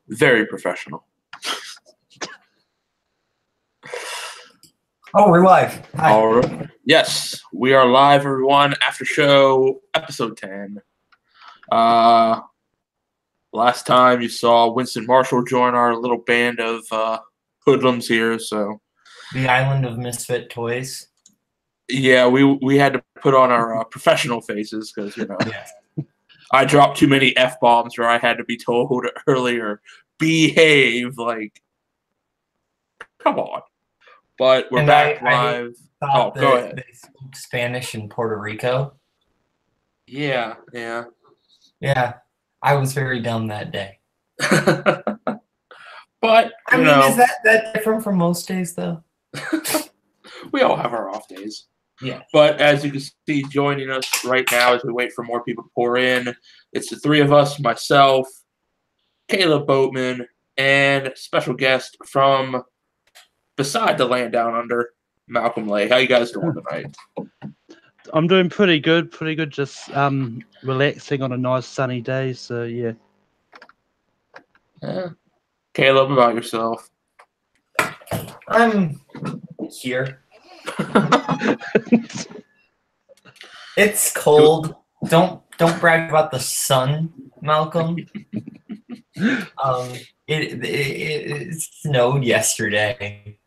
Very professional. Oh, we're live. Hi. All right. Yes, we are live, everyone. After show, episode 10. Last time you saw Winston Marshall join our little band of hoodlums here, so. The island of misfit toys. Yeah, we had to put on our professional faces because, you know, Yes. I dropped too many F-bombs or I had to be told earlier, behave, like, come on. But we're back live. Go ahead. They speak Spanish in Puerto Rico. Yeah. Yeah, I was very dumb that day. But, I mean, is that different from most days, though? We all have our off days. Yeah. But as you can see, joining us right now as we wait for more people to pour in, it's the three of us, myself, Kaleb Boatman, and special guest from beside the land down under, Malcolm Lay. How you guys doing tonight? I'm doing pretty good. Just relaxing on a nice sunny day. So yeah. Kaleb, about yourself? I'm here. It's cold. Don't brag about the sun, Malcolm. It snowed yesterday.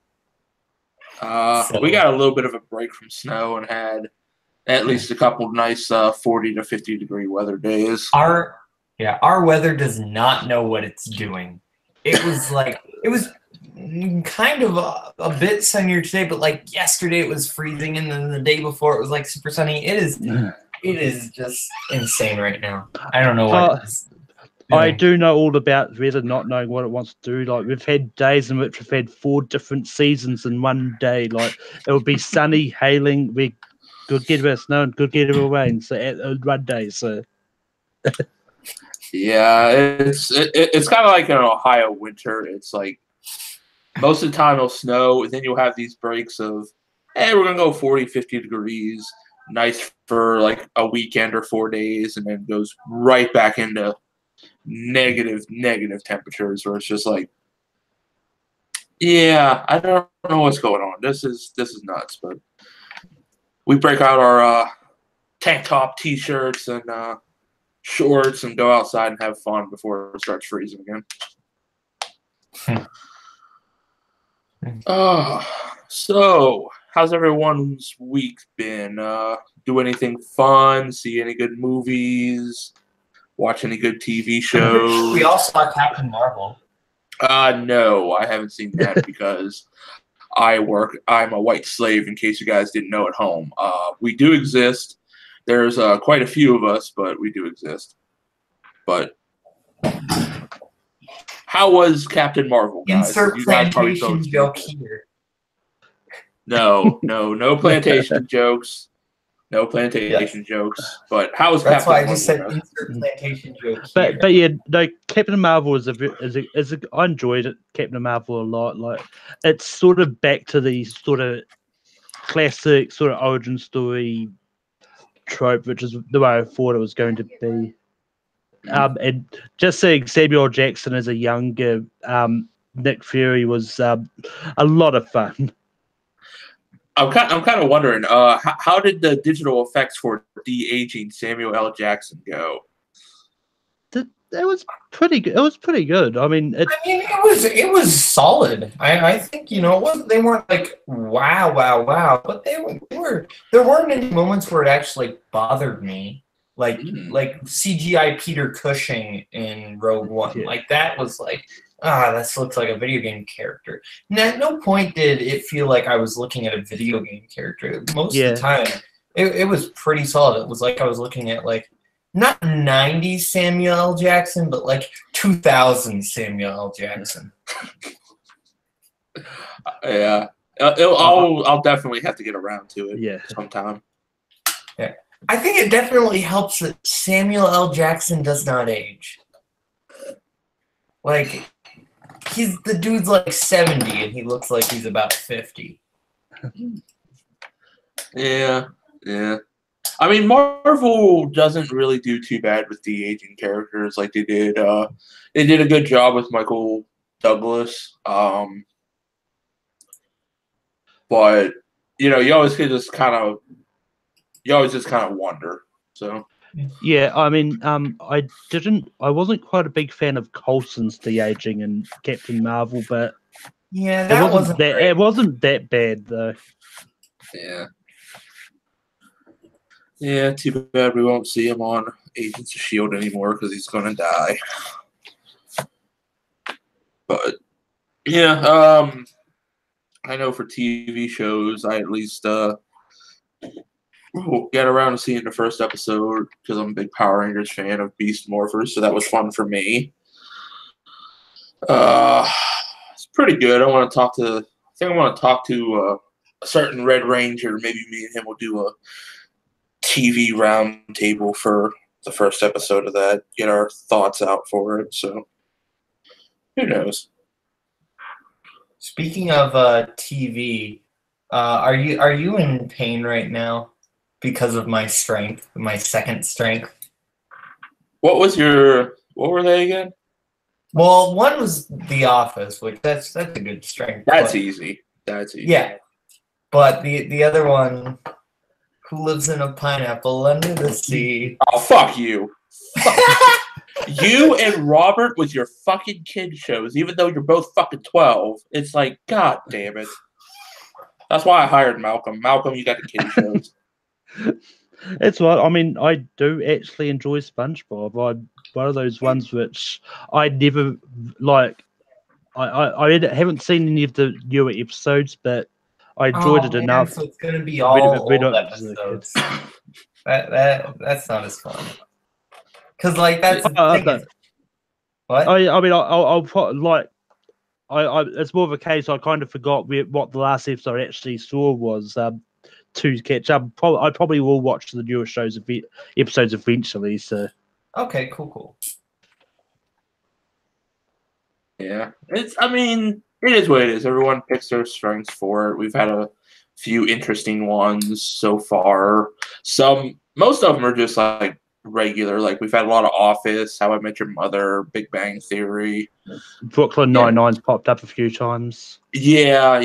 We got a little bit of a break from snow and had at least a couple nice 40 to 50 degree weather days. Our weather does not know what it's doing. It was kind of a bit sunnier today, but like yesterday it was freezing, and then the day before it was like super sunny. It is just insane right now. I don't know what it's doing. I do know all about weather not knowing what it wants to do. Like, we've had days in which we've had 4 different seasons in one day. Like, it would be sunny, hailing, we could get a bit of snow and could get a bit of rain. So at one day, so yeah, it's kind of like an Ohio winter. It's like most of the time it'll snow, and then you'll have these breaks of, hey, we're going to go 40, 50 degrees, nice for like a weekend or 4 days, and then goes right back into negative temperatures where it's just like, yeah, I don't know what's going on. This is nuts. But we break out our tank top, t-shirts, and shorts and go outside and have fun before it starts freezing again. So how's everyone's week been? Do anything fun? See any good movies? Watch any good TV shows? We all saw Captain Marvel. No, I haven't seen that because I'm a white slave, in case you guys didn't know at home. We do exist. There's quite a few of us, but we do exist. But how was Captain Marvel, guys? Insert plantation joke here. No plantation jokes. No plantation jokes. But how was Captain Marvel? That's why I just said insert plantation joke here. But yeah, no, Captain Marvel I enjoyed it, Captain Marvel, a lot. Like, it's sort of back to the sort of classic sort of origin story trope, which is the way I thought it was going to be. And just seeing Samuel L. Jackson as a younger Nick Fury was a lot of fun. I'm kind of wondering, how did the digital effects for de-aging Samuel L. Jackson go? It was pretty good. It was pretty good. I mean, it was solid. I think, you know, they weren't like wow, but they were. There weren't any moments where it actually bothered me, like CGI Peter Cushing in Rogue One. Yeah. Like, that was like, this looks like a video game character. And at no point did it feel like I was looking at a video game character. Most of the time, it was pretty solid. It was like I was looking at, like, not 90s Samuel L. Jackson, but like 2000 Samuel L. Jackson. Yeah. I'll definitely have to get around to it sometime. Yeah. I think it definitely helps that Samuel L. Jackson does not age. Like, the dude's like 70 and he looks like he's about 50. Yeah. I mean, Marvel doesn't really do too bad with de-aging characters like they did. They did a good job with Michael Douglas. But you know, you always just kind of wonder. So yeah, I mean, I wasn't quite a big fan of Coulson's de-aging in Captain Marvel, but yeah, that wasn't great. It wasn't that bad though. Yeah. Yeah, too bad we won't see him on Agents of S.H.I.E.L.D. anymore because he's going to die. But, yeah, I know for TV shows, I at least will get around to seeing the first episode because I'm a big Power Rangers fan of Beast Morphers, so that was fun for me. It's pretty good. I want to talk to a certain Red Ranger. Maybe me and him will do a TV roundtable for the first episode of that. Get our thoughts out for it. So who knows? Speaking of TV, are you in pain right now because of my strength, my second strength? What were they again? Well, one was The Office, which that's a good strength. That's easy. That's easy. Yeah, but the other one, Who Lives in a Pineapple Under the Sea. Oh, fuck you. You and Robert with your fucking kid shows, even though you're both fucking 12. It's like, god damn it. That's why I hired Malcolm. Malcolm, you got the kid shows. It's what I mean. I do actually enjoy SpongeBob. I'm one of those ones which I never like. I haven't seen any of the newer episodes, but I enjoyed it enough. So it's gonna be all old episodes. That's not as fun. Because like that's the thing. What? I mean, I'll put like. It's more of a case I kind of forgot what the last episode I actually saw was. To catch up, I probably will watch the newer episodes eventually. So, okay, cool. Yeah, I mean, it is what it is. Everyone picks their strengths for it. We've had a few interesting ones so far. Most of them are just like regular. Like we've had a lot of Office, How I Met Your Mother, Big Bang Theory. Brooklyn Nine-Nine's popped up a few times. Yeah,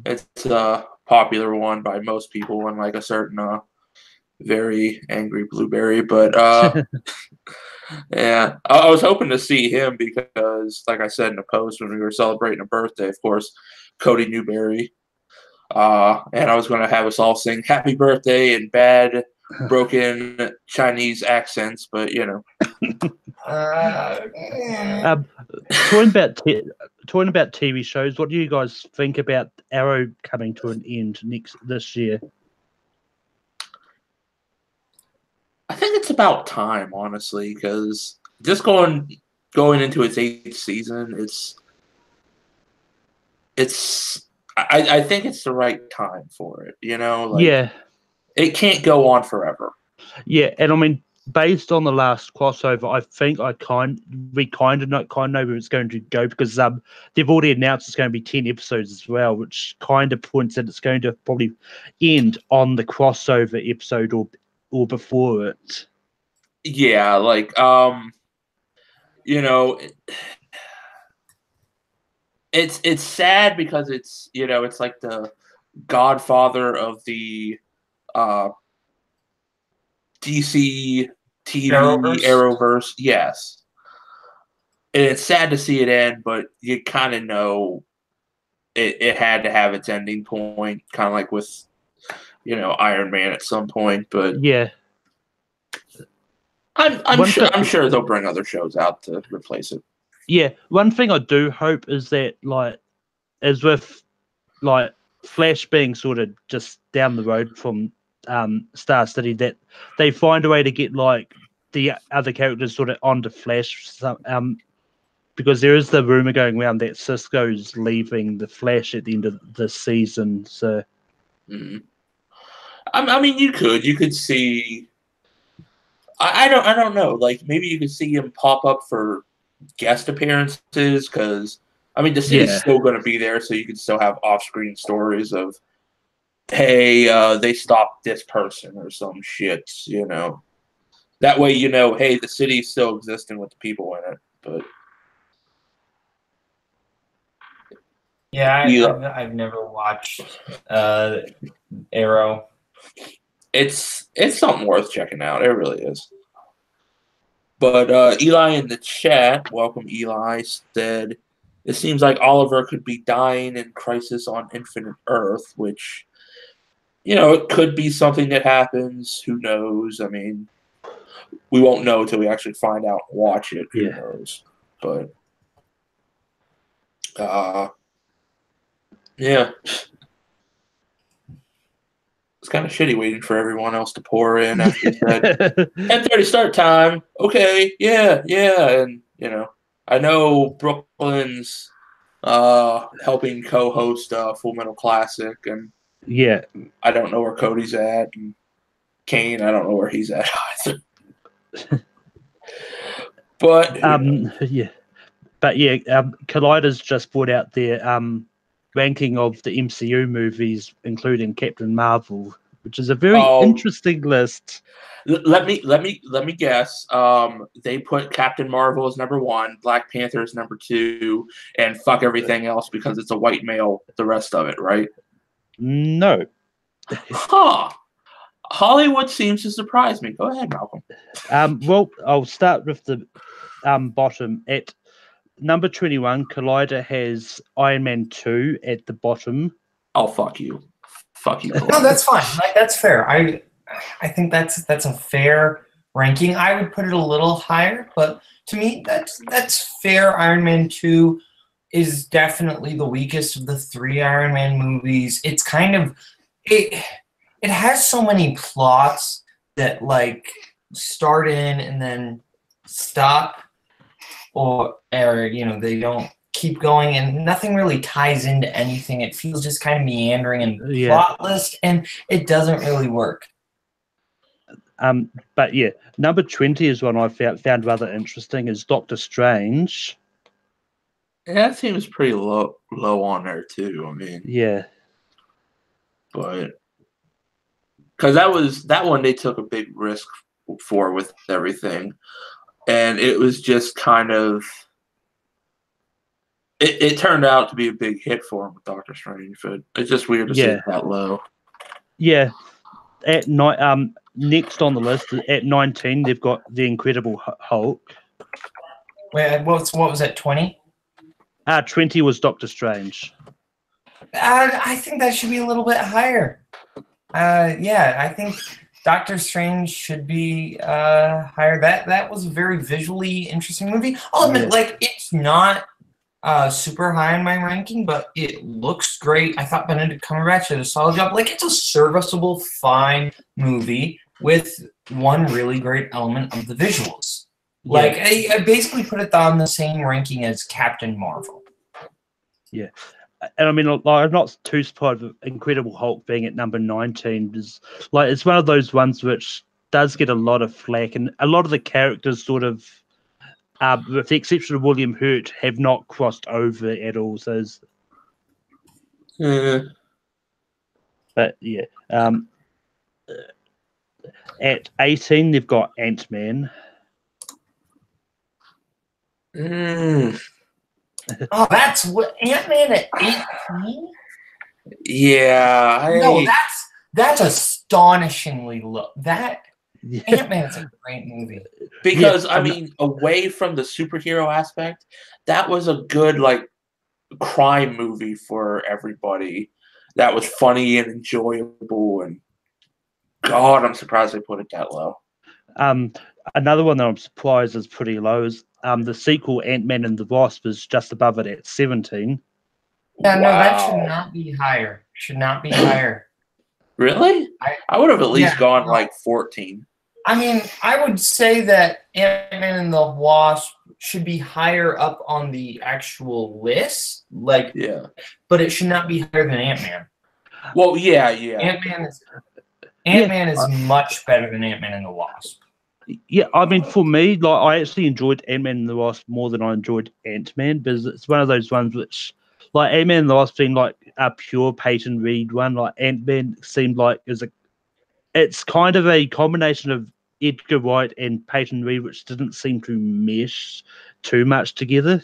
it's a popular one by most people, unlike a certain very angry blueberry. But yeah, I was hoping to see him because, like I said in the post when we were celebrating a birthday, of course, Cody Newberry. And I was going to have us all sing "Happy Birthday" in bad, broken Chinese accents, but you know. Talking about TV shows, what do you guys think about Arrow coming to an end this year? I think it's about time, honestly, because just going into its 8th season, I think it's the right time for it. You know, like, yeah, it can't go on forever. Yeah, and I mean, based on the last crossover, I think we kind of know where it's going to go because they've already announced it's going to be 10 episodes as well, which kind of points that it's going to probably end on the crossover episode or before it. Yeah, like you know, it's sad because it's, you know, it's like the godfather of the DC TV Arrowverse. Yes. And it's sad to see it end, but you kind of know it had to have its ending point, kind of like with, you know, Iron Man at some point. But yeah, I'm sure they'll bring other shows out to replace it. Yeah, one thing I do hope is that, like, as with like Flash being sort of just down the road from Star City, that they find a way to get like the other characters sort of onto Flash. Because there is the rumor going around that Cisco's leaving the Flash at the end of the season. So, I mean, you could see. I don't know. Like, maybe you could see him pop up for guest appearances because, I mean, the city's still going to be there, so you can still have off-screen stories of hey, they stopped this person or some shit, you know. That way, you know, hey, the city's still existing with the people in it. But yeah, I've never watched Arrow. It's something worth checking out. It really is. But Eli in the chat, welcome Eli, said, it seems like Oliver could be dying in Crisis on Infinite Earth, which, you know, it could be something that happens. Who knows? I mean, we won't know until we actually find out and watch it. Who knows? But, yeah. It's kind of shitty waiting for everyone else to pour in after you said 10:30 start time. Okay, yeah. And, you know, I know Brooklyn's helping co-host Full Metal Classic, and yeah, I don't know where Cody's at, and Cain, I don't know where he's at either. But Collider's just brought out their ranking of the MCU movies, including Captain Marvel, which is a very interesting list. Let me guess. They put Captain Marvel as number 1, Black Panther as number 2, and fuck everything else because it's a white male. The rest of it, right? No. Huh. Hollywood seems to surprise me. Go ahead, Malcolm. Well, I'll start with the bottom. At number 21, Collider has Iron Man 2 at the bottom. Oh, fuck you. Fuck you. No, that's fine. Like, that's fair. I think that's a fair ranking. I would put it a little higher, but to me, that's fair. Iron Man 2 is definitely the weakest of the 3 Iron Man movies. It's kind of it has so many plots that like start in and then stop, or you know, they don't keep going, and nothing really ties into anything. It feels just kind of meandering and plotless, and it doesn't really work. But yeah, number 20 is one I found rather interesting, is Doctor Strange. Yeah, that seems pretty low on there too. I mean, yeah, but because that one they took a big risk for with everything, and it was just kind of it turned out to be a big hit for him with Doctor Strange, but it's just weird to see it that low. Yeah, at next on the list at 19, they've got The Incredible Hulk. Wait, what was that? 20? 20 was Doctor Strange. I think that should be a little bit higher. I think Doctor Strange should be higher. That was a very visually interesting movie. I'll admit, like, it's not super high in my ranking, but it looks great. I thought Benedict Cumberbatch did a solid job. Like, it's a serviceable, fine movie with one really great element of the visuals. Yeah. Like, I basically put it on the same ranking as Captain Marvel. Yeah. And I mean, I'm not too surprised with Incredible Hulk being at number 19. It's one of those ones which does get a lot of flack, and a lot of the characters sort of, with the exception of William Hurt, have not crossed over at all. So, but yeah, at 18 they've got Ant-Man. Oh, that's what Ant-Man at 18? Yeah. No, that's astonishingly low. Ant-Man's a great movie. Because I mean, away from the superhero aspect, that was a good like crime movie for everybody. That was funny and enjoyable, and God, I'm surprised they put it that low. Another one that I'm surprised is pretty low is the sequel Ant-Man and the Wasp is just above it at 17. Yeah, no, that should not be higher. Should not be higher. Really? I would have at least gone like 14. I mean, I would say that Ant-Man and the Wasp should be higher up on the actual list. Like, yeah, but it should not be higher than Ant-Man. Well, yeah. Ant-Man is much better than Ant-Man and the Wasp. Yeah, I mean, for me, like, I actually enjoyed Ant-Man and the Wasp more than I enjoyed Ant-Man, because it's one of those ones which Like Ant-Man and the Wasp seemed like a pure Peyton Reed one. Like Ant-Man seemed like it's kind of a combination of Edgar Wright and Peyton Reed, which didn't seem to mesh too much together.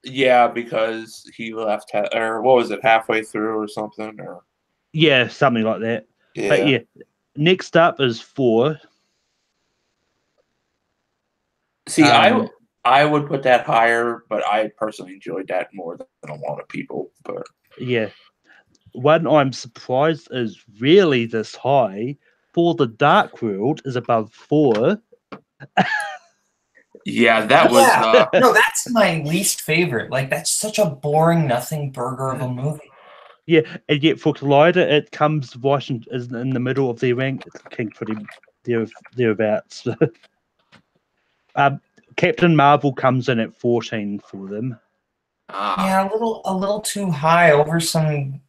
Yeah, because he left, or what was it, halfway through or something? Or yeah, something like that. Yeah. But yeah, next up is 4. See, I would put that higher, but I personally enjoyed that more than a lot of people. But yeah, one I'm surprised is really this high. For the Dark World is above 4. yeah, that was no, that's my least favorite. Like, that's such a boring nothing burger of a movie. Yeah, and yet for Collider, it comes Washington is in the middle of their rank. It's king pretty thereabouts. Captain Marvel comes in at 14 for them. Yeah, a little too high over some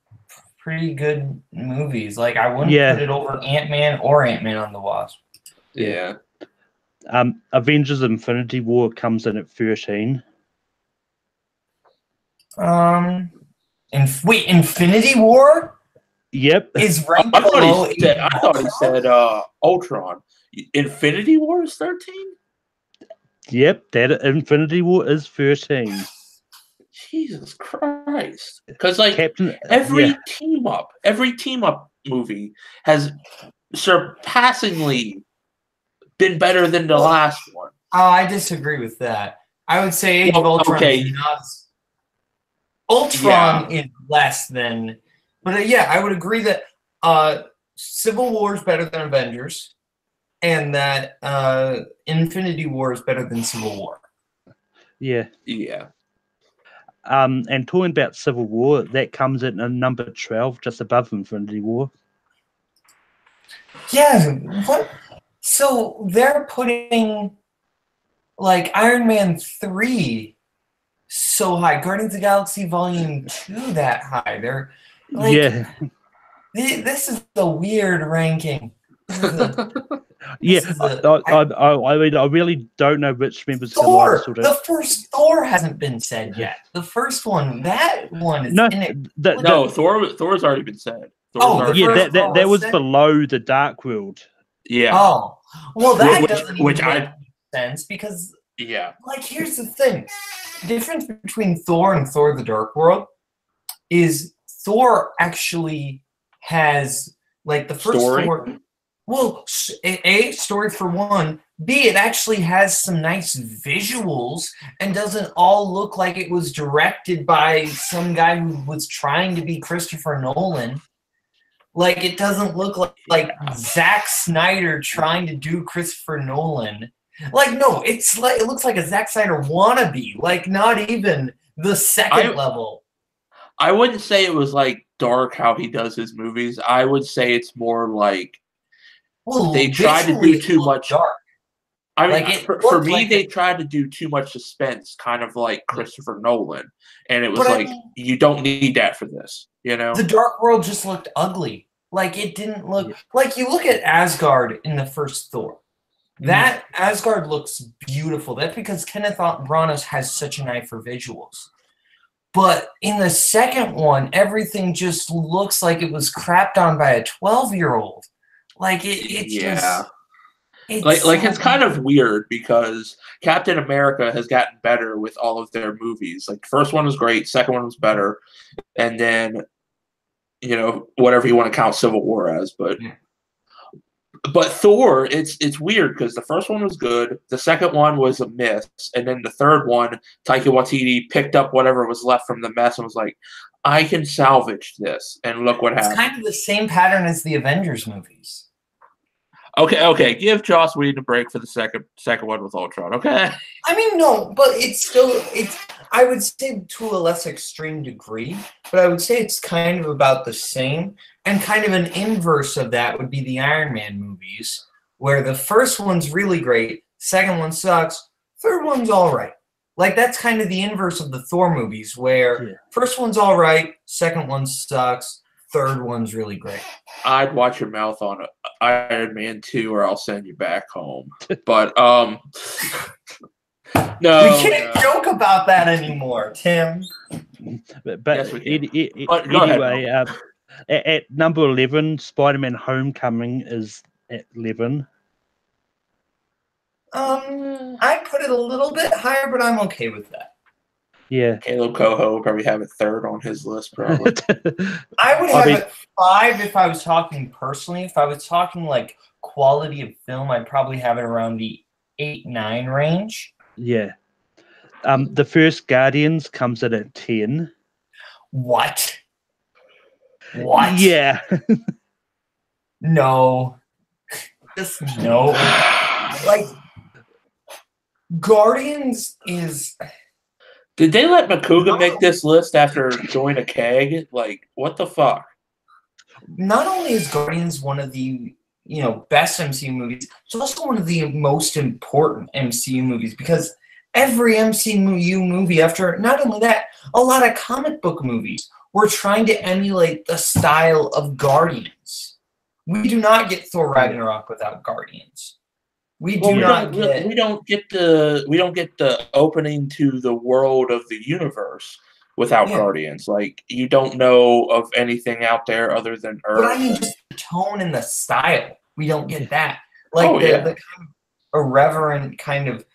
pretty good movies. Like, I wouldn't put it over Ant-Man or Ant-Man on the Wasp. Yeah. Avengers Infinity War comes in at 13. Wait, Infinity War? Yep. Is ranked below. I thought he said Ultron. Infinity War is 13? Yep, that Infinity War is 13. Jesus Christ. Because like Captain, every team up movie has surpassingly been better than the last one. Oh, I disagree with that. I would say Age of Ultron is not. Ultron is less than, but I would agree that Civil War is better than Avengers, and that Infinity War is better than Civil War. Yeah. Yeah. And talking about Civil War, that comes in at number 12, just above Infinity War. Yeah, what? So they're putting like Iron Man 3 so high, Guardians of the Galaxy Volume 2 that high. They're like, this is a weird ranking. I mean, I really don't know which members Thor. The first Thor hasn't been said yet. The first one, that one is no. Thor's already been said. That was below the Dark World. Yeah. Oh, well, that doesn't even make sense because like, here's the thing: the difference between Thor and Thor: The Dark World is Thor actually has like the first Thor. Well, A, story for one. B, it actually has some nice visuals and doesn't all look like it was directed by some guy who was trying to be Christopher Nolan. Like, it doesn't look like Zack Snyder trying to do Christopher Nolan. Like, no, it looks like a Zack Snyder wannabe. Like, not even the second level. I wouldn't say it was like dark how he does his movies. I would say it's more like they tried to do too much dark. I mean, like for me, they tried to do too much suspense, kind of like Christopher Nolan, and it was you don't need that for this, you know. The Dark World just looked ugly. Like, it didn't look like, you look at Asgard in the first Thor. That Asgard looks beautiful. That's because Kenneth Branagh has such an eye for visuals. But in the second one, everything just looks like it was crapped on by a 12-year-old. Like, it's it's kind of weird because Captain America has gotten better with all of their movies. Like, the first one was great, second one was better, and then, you know, whatever you want to count Civil War as, but Thor, it's weird because the first one was good, the second one was a miss, and then the third one, Taika Waititi picked up whatever was left from the mess and was like, I can salvage this, and look what happened. It's kind of the same pattern as the Avengers movies. Okay. Give Joss Whedon a break for the second one with Ultron, okay? I mean, no, but it's I would say to a less extreme degree, but I would say it's kind of about the same. And kind of an inverse of that would be the Iron Man movies, where the first one's really great, second one sucks, third one's all right. Like, that's kind of the inverse of the Thor movies, where first one's all right, second one sucks, third one's really great. I'd watch your mouth on Iron Man 2 or I'll send you back home. But, no. We can't joke about that anymore, Tim. But Yes, we can. Go anyway, ahead, at number 11, Spider-Man: Homecoming is at 11. I put it a little bit higher, but I'm okay with that. Yeah. Kaleb Koho will probably have it third on his list, probably. I would have it 5 if I was talking personally. If I was talking like quality of film, I'd probably have it around the 8-9 range. Yeah. The first Guardians comes in at 10. What? What? Yeah. No. Just no. Like, Guardians is... Did they let Makuga make this list after join a keg? Like, what the fuck? Not only is Guardians one of the best MCU movies, it's also one of the most important MCU movies because every MCU movie after, not only that, a lot of comic book movies were trying to emulate the style of Guardians. We do not get Thor Ragnarok without Guardians. We don't get the opening to the world of the universe without Guardians. Like, you don't know of anything out there other than Earth. But I mean, just the tone and the style. We don't get that. Like the kind of irreverent kind of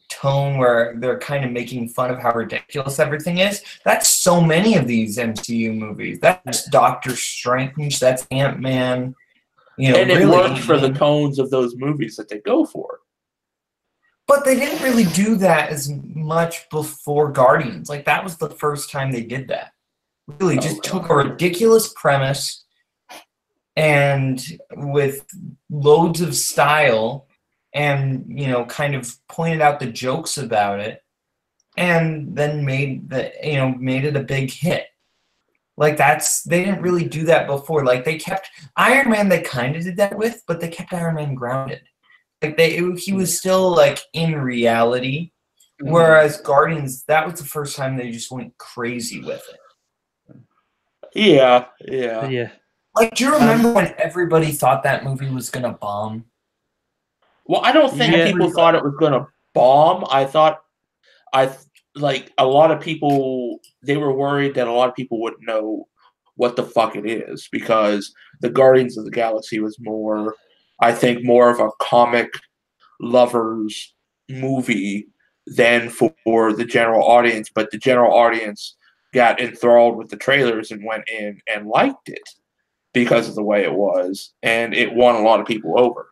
tone where they're kind of making fun of how ridiculous everything is. That's so many of these MCU movies. That's Doctor Strange. That's Ant-Man. And it worked for the tones of those movies that they go for. But they didn't really do that as much before Guardians. Like, that was the first time they did that. Really just took a ridiculous premise and with loads of style and, kind of pointed out the jokes about it and then made it a big hit. Like, they didn't really do that before. Like, they kept Iron Man, they kind of did that with, but they kept Iron Man grounded. Like, he was still, like, in reality. Whereas Guardians, that was the first time they just went crazy with it. Yeah. Like, do you remember when everybody thought that movie was going to bomb? Well, I don't think people thought it was going to bomb. Like, a lot of people, they were worried that a lot of people wouldn't know what the fuck it is because the Guardians of the Galaxy was more of a comic lovers movie than for the general audience. But the general audience got enthralled with the trailers and went in and liked it because of the way it was. And it won a lot of people over.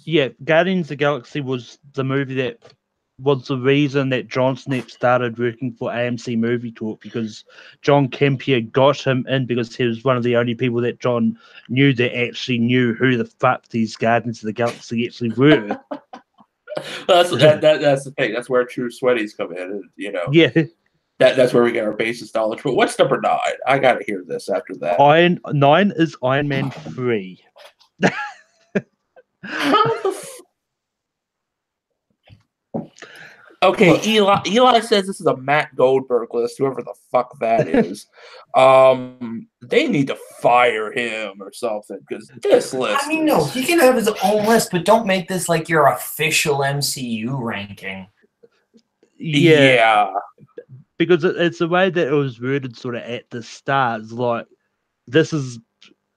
Yeah, Guardians of the Galaxy was the movie that was the reason that John Snape started working for AMC Movie Talk because John Kempier got him in because he was one of the only people that John knew that actually knew who the fuck these Guardians of the Galaxy actually were. That's the thing. That's where true sweaties come in. Yeah. That's where we get our basis knowledge. But what's number 9? I gotta hear this after that. 9 is Iron Man 3. How the Okay, look. Eli says this is a Matt Goldberg list, whoever the fuck that is. They need to fire him or something, because this list... I mean, no, he can have his own list, but don't make this like your official MCU ranking. Yeah. Because it's the way that it was worded sort of at the start. It's like, this is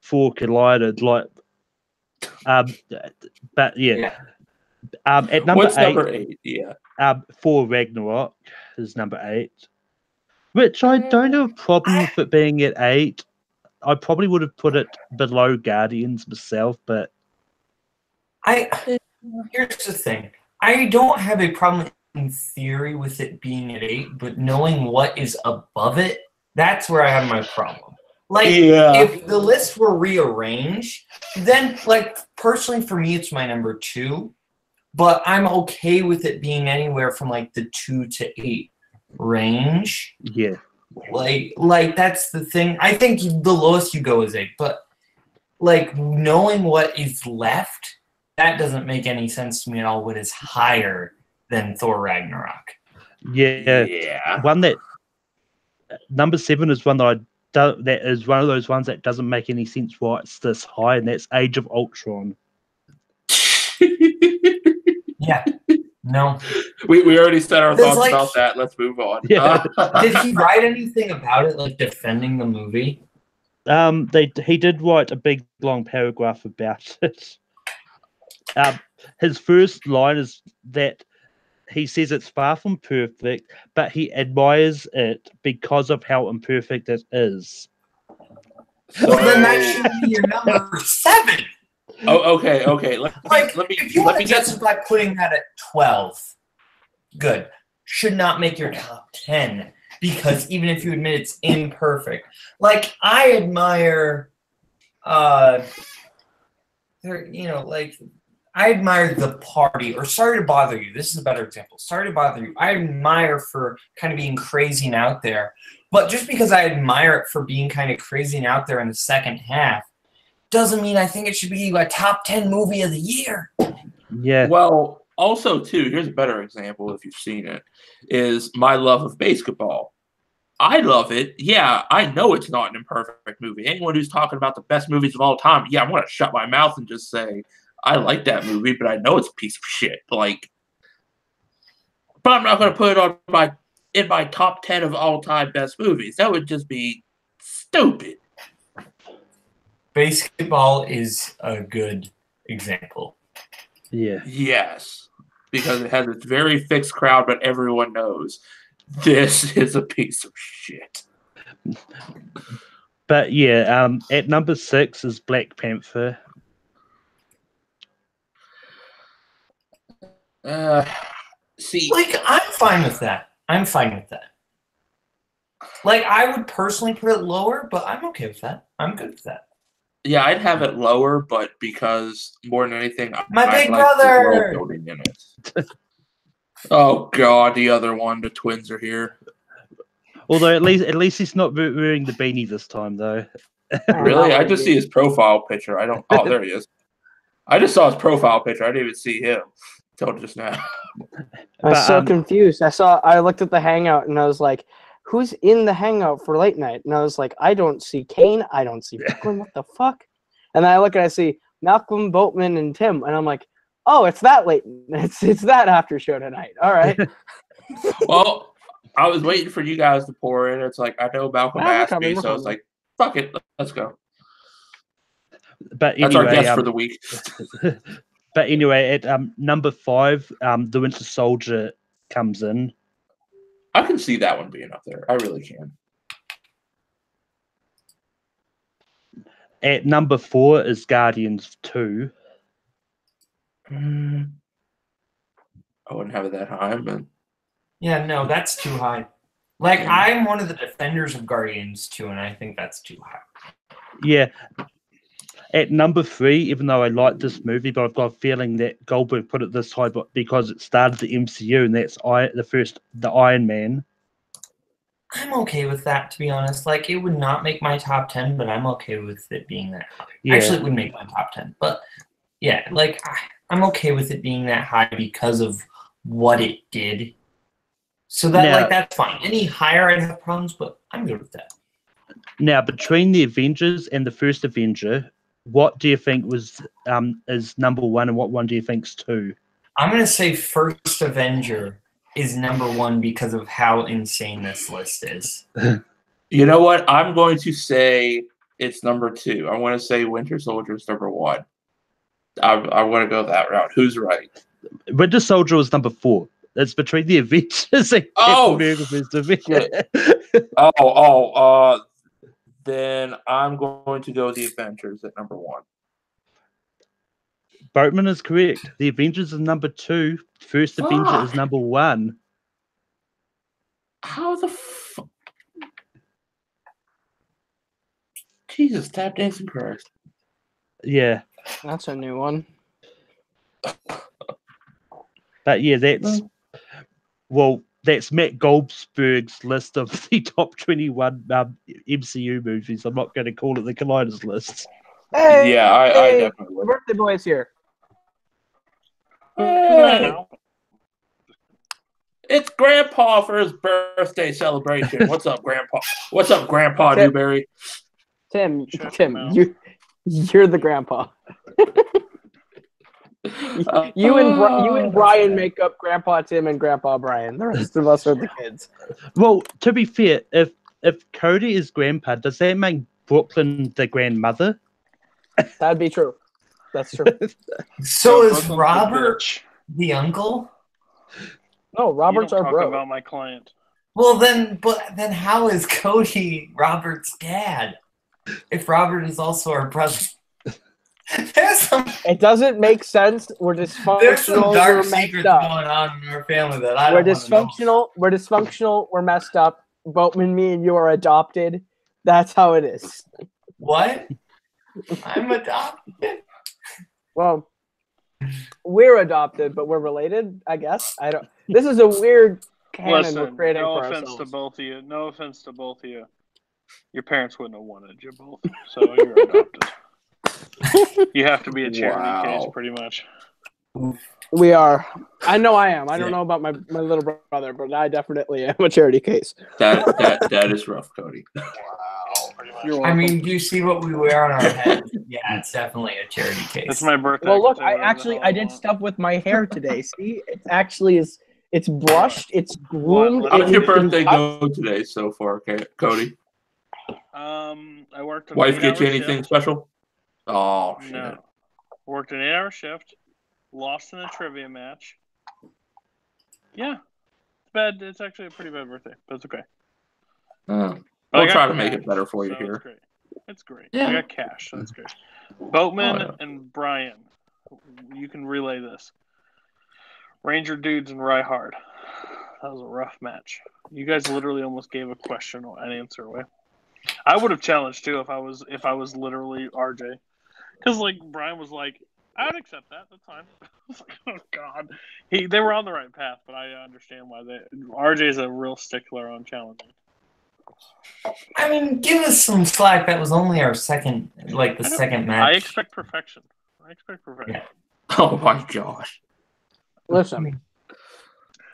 for Collided, like... but, yeah. At number What's 8, number 8? Yeah. For Ragnarok is number 8, which I don't have a problem with it being at 8. I probably would have put it below Guardians myself, but here's the thing. I don't have a problem in theory with it being at 8, but knowing what is above it, that's where I have my problem. Like, if the list were rearranged, then, like, personally for me, it's my number 2. But I'm okay with it being anywhere from like the 2 to 8 range. Yeah. Like that's the thing. I think the lowest you go is 8. But like knowing what is left, that doesn't make any sense to me at all. What is higher than Thor Ragnarok? Yeah. One that number 7 is one that that is one of those ones that doesn't make any sense why it's this high, and that's Age of Ultron. Yeah. No. we already said our thoughts about that. Let's move on. Yeah. Did he write anything about it, like defending the movie? He did write a big long paragraph about it. His first line is that he says it's far from perfect, but he admires it because of how imperfect it is. So then that should be your number 7. Oh, okay. Let me justify putting that at 12. Good. Should not make your top 10 because even if you admit it's imperfect, like I admire, I admire The Party or Sorry to Bother You. This is a better example. Sorry to Bother You. I admire for kind of being crazy and out there. But just because I admire it for being kind of crazy and out there in the second half doesn't mean I think it should be a top 10 movie of the year. Yeah. Well, also, too, here's a better example if you've seen it, is My Love of Basketball. I love it. Yeah, I know it's not an imperfect movie. Anyone who's talking about the best movies of all time, yeah, I'm going to shut my mouth and just say, I like that movie, but I know it's a piece of shit. But I'm not going to put it on in my top 10 of all-time best movies. That would just be stupid. Basketball is a good example. Yeah. Yes, because it has its very fixed crowd, but everyone knows this is a piece of shit. But yeah, at number 6 is Black Panther. See, I'm fine with that. I would personally put it lower, but I'm okay with that. I'm good with that. Yeah, I'd have it lower, but because more than anything, my big brother building in it. Oh God, the other one. The twins are here. Although at least he's not wearing the beanie this time, though. Really? I just see his profile picture. I don't. Oh, there he is. I just saw his profile picture. I didn't even see him until just now. I was so confused. I looked at the Hangout and I was like, who's in the Hangout for late night? And I was like, I don't see Cain. I don't see Brooklyn. What the fuck? And then I look and I see Malcolm, Boatman, and Tim. And I'm like, oh, it's that late. It's that after show tonight. All right. Well, I was waiting for you guys to pour in. It's like, I know Malcolm asked me, so it's like, fuck it. Let's go. But that's anyway, our guest for the week. But anyway, at number 5, The Winter Soldier comes in. I can see that one being up there. I really can. At number 4 is Guardians 2. I wouldn't have it that high, but yeah, no, that's too high. I'm one of the defenders of Guardians 2, and I think that's too high. Yeah. At number 3, even though I like this movie, but I've got a feeling that Goldberg put it this high because it started the MCU, and that's the Iron Man. I'm okay with that, to be honest. It would not make my top 10, but I'm okay with it being that high. Yeah. Actually, it would make my top 10, but yeah, I'm okay with it being that high because of what it did. So that that's fine. Any higher, I'd have problems, but I'm good with that. Now, between the Avengers and the first Avenger, what do you think is number 1, and what one do you think's 2? I'm gonna say First Avenger is number 1 because of how insane this list is. You know what? I'm going to say it's number 2. I want to say Winter Soldier is number 1. I want to go that route. Who's right? Winter Soldier was number 4. It's between the Avengers and then I'm going to go the Avengers at number 1. Boatman is correct. The Avengers is number 2. First Avenger is number 1. How the fuck? Jesus, tap dancing Christ. Yeah. That's a new one. But yeah, that's Matt Goldberg's list of the top 21 MCU movies. I'm not going to call it the Colliders list. Hey, yeah, I definitely would. Birthday boy is here. Hey. It's Grandpa for his birthday celebration. What's up, Grandpa? What's up, Grandpa Newberry? Tim, you're the grandpa. You and Brian make up Grandpa Tim and Grandpa Brian. The rest of us are the kids. Well, to be fair, if Cody is grandpa, does that make Brooklyn the grandmother? That'd be true. That's true. So is Robert the uncle? No, Robert's our bro. About my client. Well, then how is Cody Robert's dad? If Robert is also our brother. It doesn't make sense. We're dysfunctional. There's some dark we're secrets messed up. going on in our family that I We're don't dysfunctional. know. We're dysfunctional. We're messed up. Boatman, me and you are adopted. That's how it is. What? I'm adopted. Well, we're adopted, but we're related, I guess. I don't. This is a weird canon we're creating no for offense ourselves. to both of you. No offense to both of you. Your parents wouldn't have wanted you both, so you're adopted. You have to be a charity case, pretty much. We are. I know I am. I don't know about my little brother, but I definitely am a charity case. That is rough, Cody. Wow. I mean, do you see what we wear on our head? Yeah, it's definitely a charity case. It's my birthday. Well, look, I did stuff with my hair today. See, it actually is. It's brushed. It's groomed. How's your birthday go today so far, Cody? I worked. Wife get you anything special? Oh shit! No. Worked an 8-hour shift. Lost in a trivia match. Yeah, it's bad. It's actually a pretty bad birthday, but it's okay. We'll try to make it better for you here. It's great. It's great. Yeah. I got cash, so that's great. Boatman and Brian, you can relay this. Ranger Dudes and Rye Hard. That was a rough match. You guys literally almost gave a question or an answer away. I would have challenged too if I was literally RJ, because like Brian was like, I would accept that. That's fine. I was like, oh god, they were on the right path, but I understand why RJ is a real stickler on challenging. I mean, give us some slack. That was only our second match. I expect perfection. Yeah. Oh my gosh! Listen.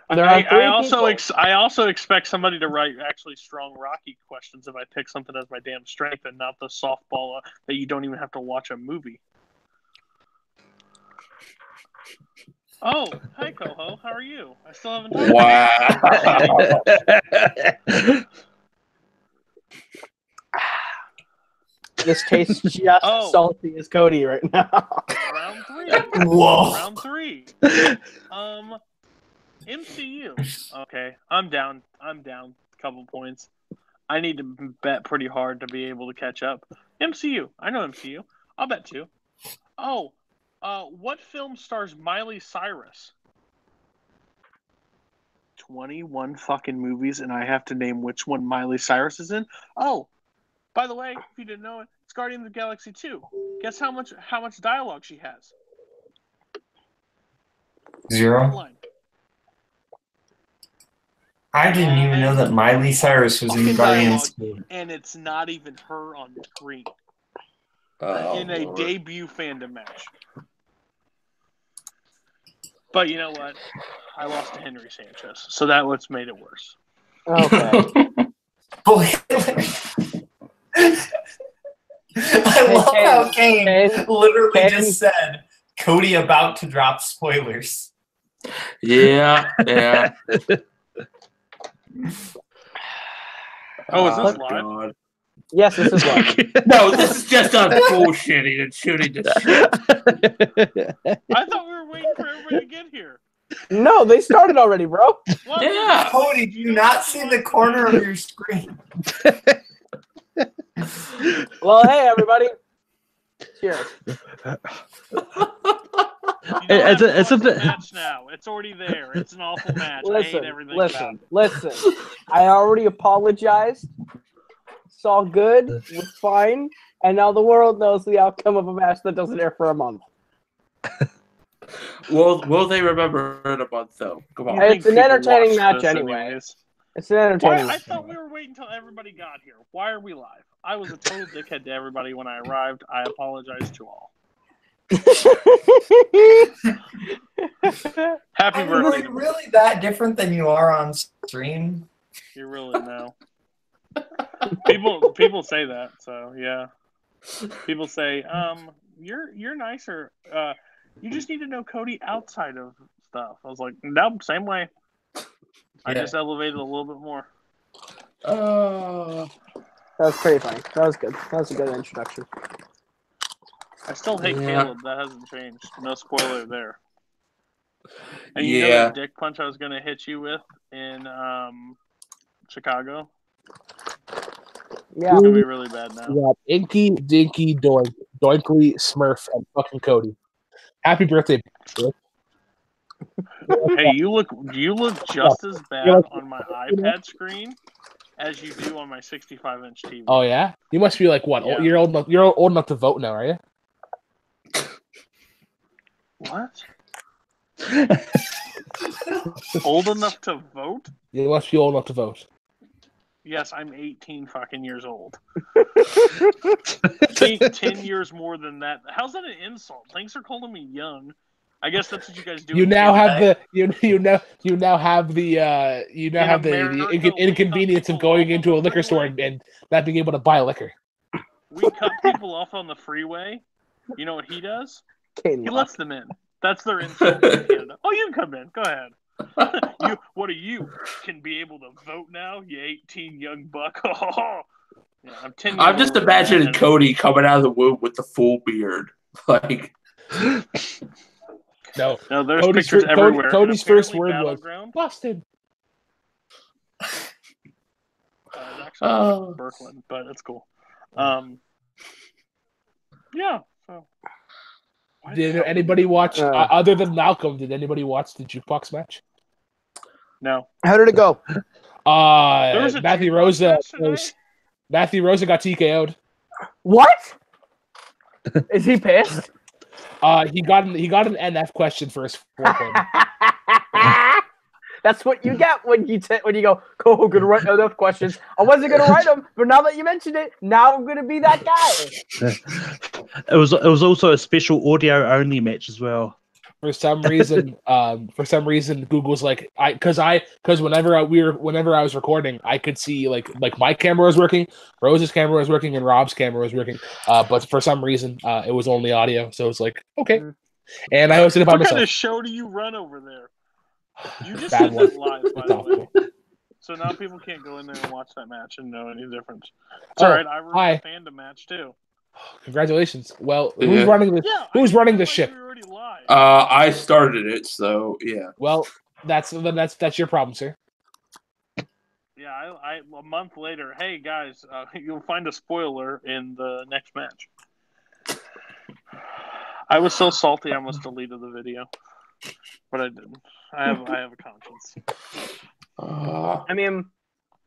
I also expect somebody to write actually strong Rocky questions if I pick something as my damn strength and not the softball that you don't even have to watch a movie. Oh, hi Koho, how are you? I still haven't talked to you. Wow! This tastes just as salty as Cody right now. Round 3. Whoa. Round 3. MCU. Okay, I'm down. Couple points. I need to bet pretty hard to be able to catch up. MCU. I know MCU. I'll bet 2. Oh, what film stars Miley Cyrus? 21 fucking movies, and I have to name which one Miley Cyrus is in? Oh, by the way, if you didn't know it, it's Guardians of the Galaxy 2. Guess how much dialogue she has? 0. I didn't even know that Miley Cyrus was in Guardians. And it's not even her on screen. In a debut fandom match. But you know what? I lost to Henry Sanchez, so that what's made it worse. Okay. I love how Cain literally just said, Cody about to drop spoilers. Yeah. Oh, is this live? God. Yes, this is live. No, this is just us bullshitting and shooting the shit. I thought we were waiting for everybody to get here. No, they started already, bro. What? Yeah. Cody, do you not see the corner of your screen? Well, hey, everybody. Cheers. It's a bit. Match now. It's already there. It's an awful match. I hate everything about it. Listen. I already apologized. It's all good. We're fine. And now the world knows the outcome of a match that doesn't air for a month. Will they remember in a month, though? Come on. It's an entertaining match anyway. It's an entertaining match. I thought we were waiting until everybody got here. Why are we live? I was a total dickhead to everybody when I arrived. I apologize to all. Happy birthday. Are you really that different than you are on stream? You really know. People say that, so yeah. People say, you're nicer. You just need to know Cody outside of stuff. I was like, nope, same way. I just elevated a little bit more. That was pretty funny. That was good. That was a good introduction. I still hate Kaleb. That hasn't changed. No spoiler there. And you know that dick punch I was going to hit you with in Chicago? Yeah. It's going to be really bad now. Yeah, Inky, Dinky, Doink, Doinkly, Smurf, and fucking Cody. Happy birthday, bitch. Hey, you look just as bad on my iPad screen as you do on my 65-inch TV. Oh yeah, you must be like what? Yeah. You're old enough to vote now, are you? What? Old enough to vote? You must be old enough to vote. Yes, I'm 18 fucking years old. 10 years more than that. How's that an insult? Thanks for calling me young. I guess that's what you guys do. You now have the inconvenience of going into a liquor store and not being able to buy liquor. We cut people off on the freeway. You know what he does? He lets them in. That's their insult in Canada. Oh, you can come in. Go ahead. What are you? Can be able to vote now? You 18 young buck. Yeah, I'm 10 years I'm just imagining Cody coming out of the womb with the full beard. Like, no, there's pictures everywhere. Cody's first word was busted. Actually, Brooklyn, but it's cool. Yeah. So. Did anybody watch, other than Malcolm, did anybody watch the jukebox match? No. How did it go? Matthew Rosa got TKO'd. What? Is he pissed? He got an NF question for his foreplay. That's what you get when you go, Koho, gonna write enough questions. I wasn't gonna write them, but now that you mentioned it, now I'm gonna be that guy. It was also a special audio only match as well. For some reason, Google's like because whenever I was recording, I could see like my camera was working, Rose's camera was working, and Rob's camera was working. But for some reason, it was only audio, so it's like okay. And I hosted it by myself. What kind of show do you run over there? You just said that live, by the way. So now people can't go in there and watch that match and know any difference. It's all right. I ruined the Fandom match too. Congratulations. Well, who's running this? Who's running this ship? I started it, so yeah. Well, that's your problem, sir. Yeah, I a month later. Hey guys, you'll find a spoiler in the next match. I was so salty, I almost deleted the video, but I didn't. I have a conscience. I mean,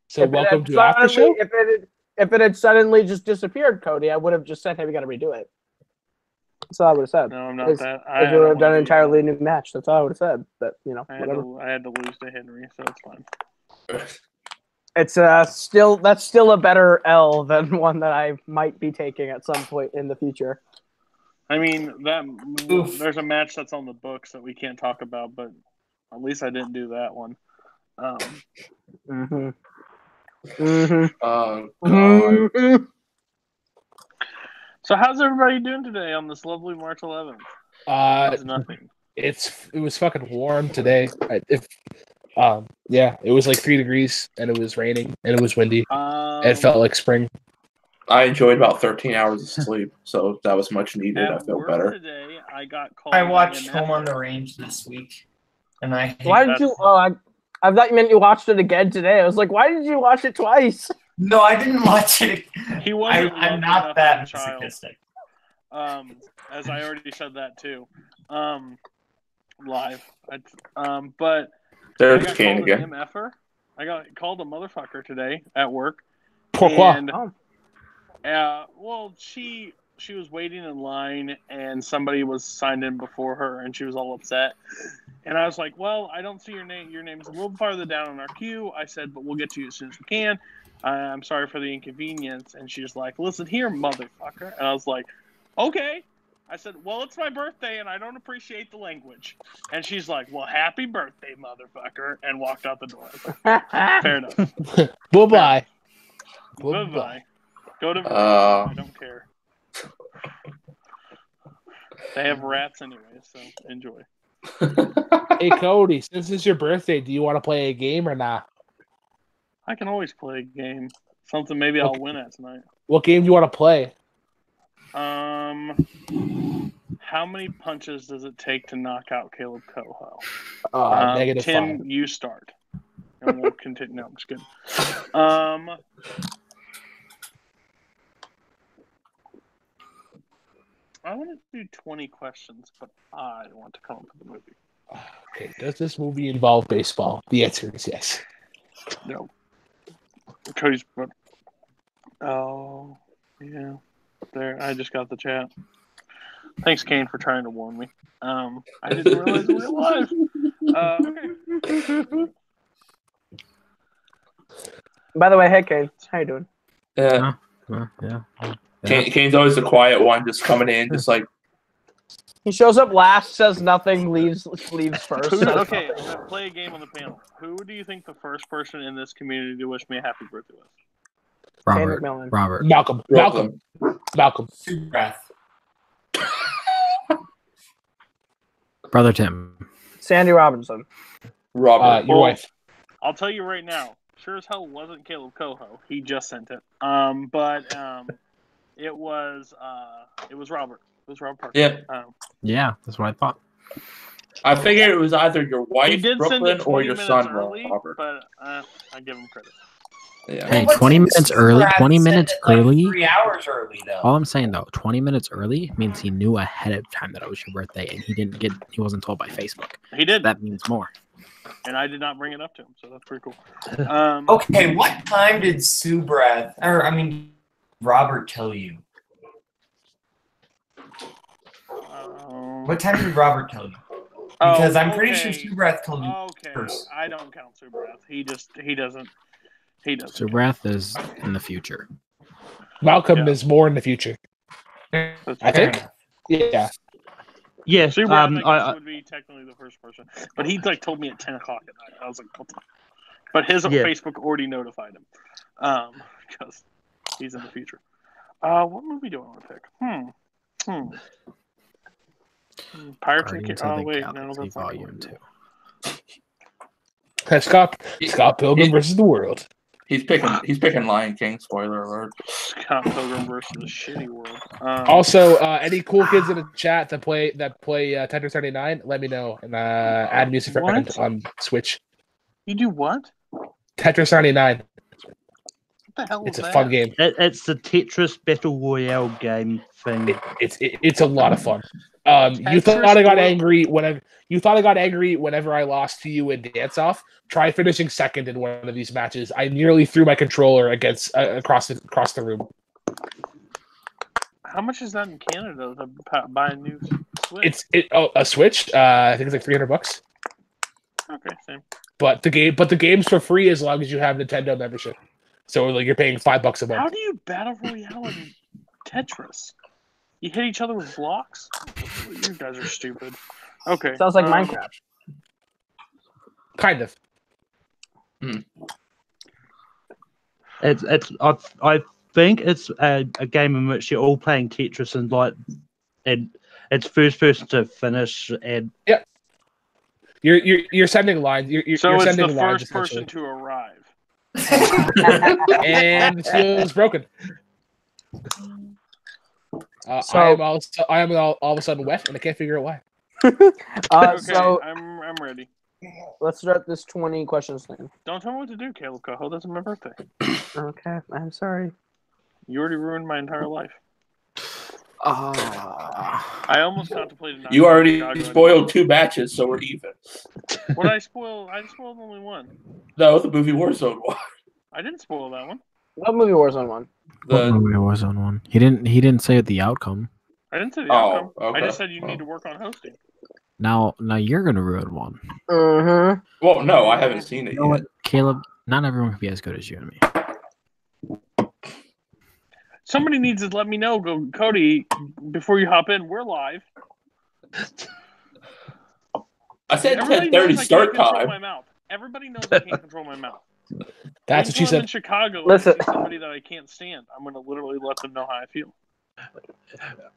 so welcome to Aftershow. If it had suddenly just disappeared, Cody, I would have just said, "Hey, we got to redo it." That's all I would have said. No, I'm not that. I would have done an entirely new match. That's all I would have said. But whatever. I had to lose to Henry, so it's fine. It's that's still a better L than one that I might be taking at some point in the future. I mean, there's a match that's on the books that we can't talk about, but at least I didn't do that one. So how's everybody doing today on this lovely March 11th? Nothing. It was fucking warm today. It was like 3 degrees, and it was raining, and it was windy. It felt like spring. I enjoyed about 13 hours of sleep, so that was much needed. I feel better. Today, I got called. I watched Home on the Range this week, and why did you? I thought you meant you watched it again today. I was like, why did you watch it twice? No, I didn't watch it. I'm not that sadistic. As I already said that too, live. But there's Cain again. I got called a motherfucker today at work. Pourquoi? Well, she was waiting in line, and somebody was signed in before her, and she was all upset. And I was like, well, I don't see your name. Your name's a little farther down in our queue. I said, but we'll get to you as soon as we can. I'm sorry for the inconvenience. And she's like, listen here, motherfucker. And I was like, okay. I said, well, it's my birthday, and I don't appreciate the language. And she's like, well, happy birthday, motherfucker, and walked out the door. Like, fair enough. Bye-bye. Bye-bye. Go to I don't care. They have rats anyway, so enjoy. Hey, Cody, since it's your birthday, do you want to play a game or not? I can always play a game. Something maybe I'll win at tonight. What game do you want to play? How many punches does it take to knock out Kaleb Koho? Negative Tim, 5. you start. And we'll continue. No, I'm just kidding. I want to do 20 questions, but I want to come up with a movie. Okay, does this movie involve baseball? The answer is yes. No. Cody's. Oh, yeah. There, I just got the chat. Thanks, Cain, for trying to warn me. I didn't realize we were live. Okay. By the way, hey, Cain. How you doing? Yeah. Yeah. Kane's always the quiet one, just coming in, just like. He shows up last, says nothing, leaves first. Okay, I'm gonna play a game on the panel. Who do you think the first person in this community to wish me a happy birthday was? Robert. Cain McMillan. Robert. Malcolm. Breath. Brother Tim. Sandy Robinson. Robert. Your wife. I'll tell you right now. Sure as hell wasn't Kaleb Koho. He just sent it. But it was Robert. It was Robert Parker. Yeah. Yeah, that's what I thought. I figured it was either your He wife, did send Brooklyn, it or 20 your minutes son, early, Robert. but I give him credit. Yeah. Hey, Well, 20 minutes early. 20 Brad minutes sent it, like, early. 3 hours early, though. All I'm saying though, 20 minutes early means he knew ahead of time that it was your birthday, and he wasn't told by Facebook. He did. That means more. And I did not bring it up to him, so that's pretty cool. Okay, what time did Robert tell you? What time did Robert tell you? Because I'm pretty sure Subrath told you first. I don't count Subrath. He doesn't. Subrath is in the future. Malcolm is more in the future. I think. Yeah. Yeah. Subrath I would be technically the first person, but he told me at 10 o'clock at night. I was like, what the? But his Facebook already notified him, because he's in the future. What movie do I want to pick? Pirates and Guardians of the wait, Galaxy no, that's Volume 2. two. Scott Pilgrim versus the World. He's picking Lion King. Spoiler alert. Scott Pilgrim versus the Shitty World. Also, any cool kids in the chat that play Tetris 39, let me know and add music for on Switch. You do what? Tetris 39. What the hell is It's a that? fun game. It's the Tetris Battle Royale game thing. It's a lot of fun. You thought I got angry whenever I lost to you in Dance Off. Try finishing second in one of these matches. I nearly threw my controller across the room. How much is that in Canada to buy a new Switch? A Switch. I think it's like $300. Okay, same. But the game's for free as long as you have Nintendo membership. So like you're paying $5 a month. How do you battle royale in Tetris? You hit each other with blocks? You guys are stupid. Okay. Sounds like Minecraft. Kind of. I think it's a game in which you're all playing Tetris and it's first person to finish and yeah. You're sending lines. You're so it's sending the lines, first person to arrive. And the seal is broken. I am all of a sudden wet, and I can't figure out why. Okay, so I'm ready. Let's start this 20 questions thing. Don't tell me what to do, Kaleb Koho. That's my birthday. Okay, I'm sorry. You already ruined my entire life. I almost contemplated not. You already spoiled 2 matches, so we're even. What did I spoil? I spoiled only one. No, the movie Warzone one. I didn't spoil that one. What movie Warzone one? What movie Warzone one? He didn't say the outcome. I didn't say the outcome. Okay. I just said you need to work on hosting. Now you're gonna ruin one. Mm-hmm. Well, no, I haven't seen it You know yet. what, Kaleb? Not everyone can be as good as you and me. Somebody needs to let me know, Cody, before you hop in. We're live. I said Everybody 10:30 knows I start can't control time. my mouth. Everybody knows I can't control my mouth. That's what she Anytime I'm in said. Chicago, Listen. I see somebody that I can't stand. I'm going to literally let them know how I feel.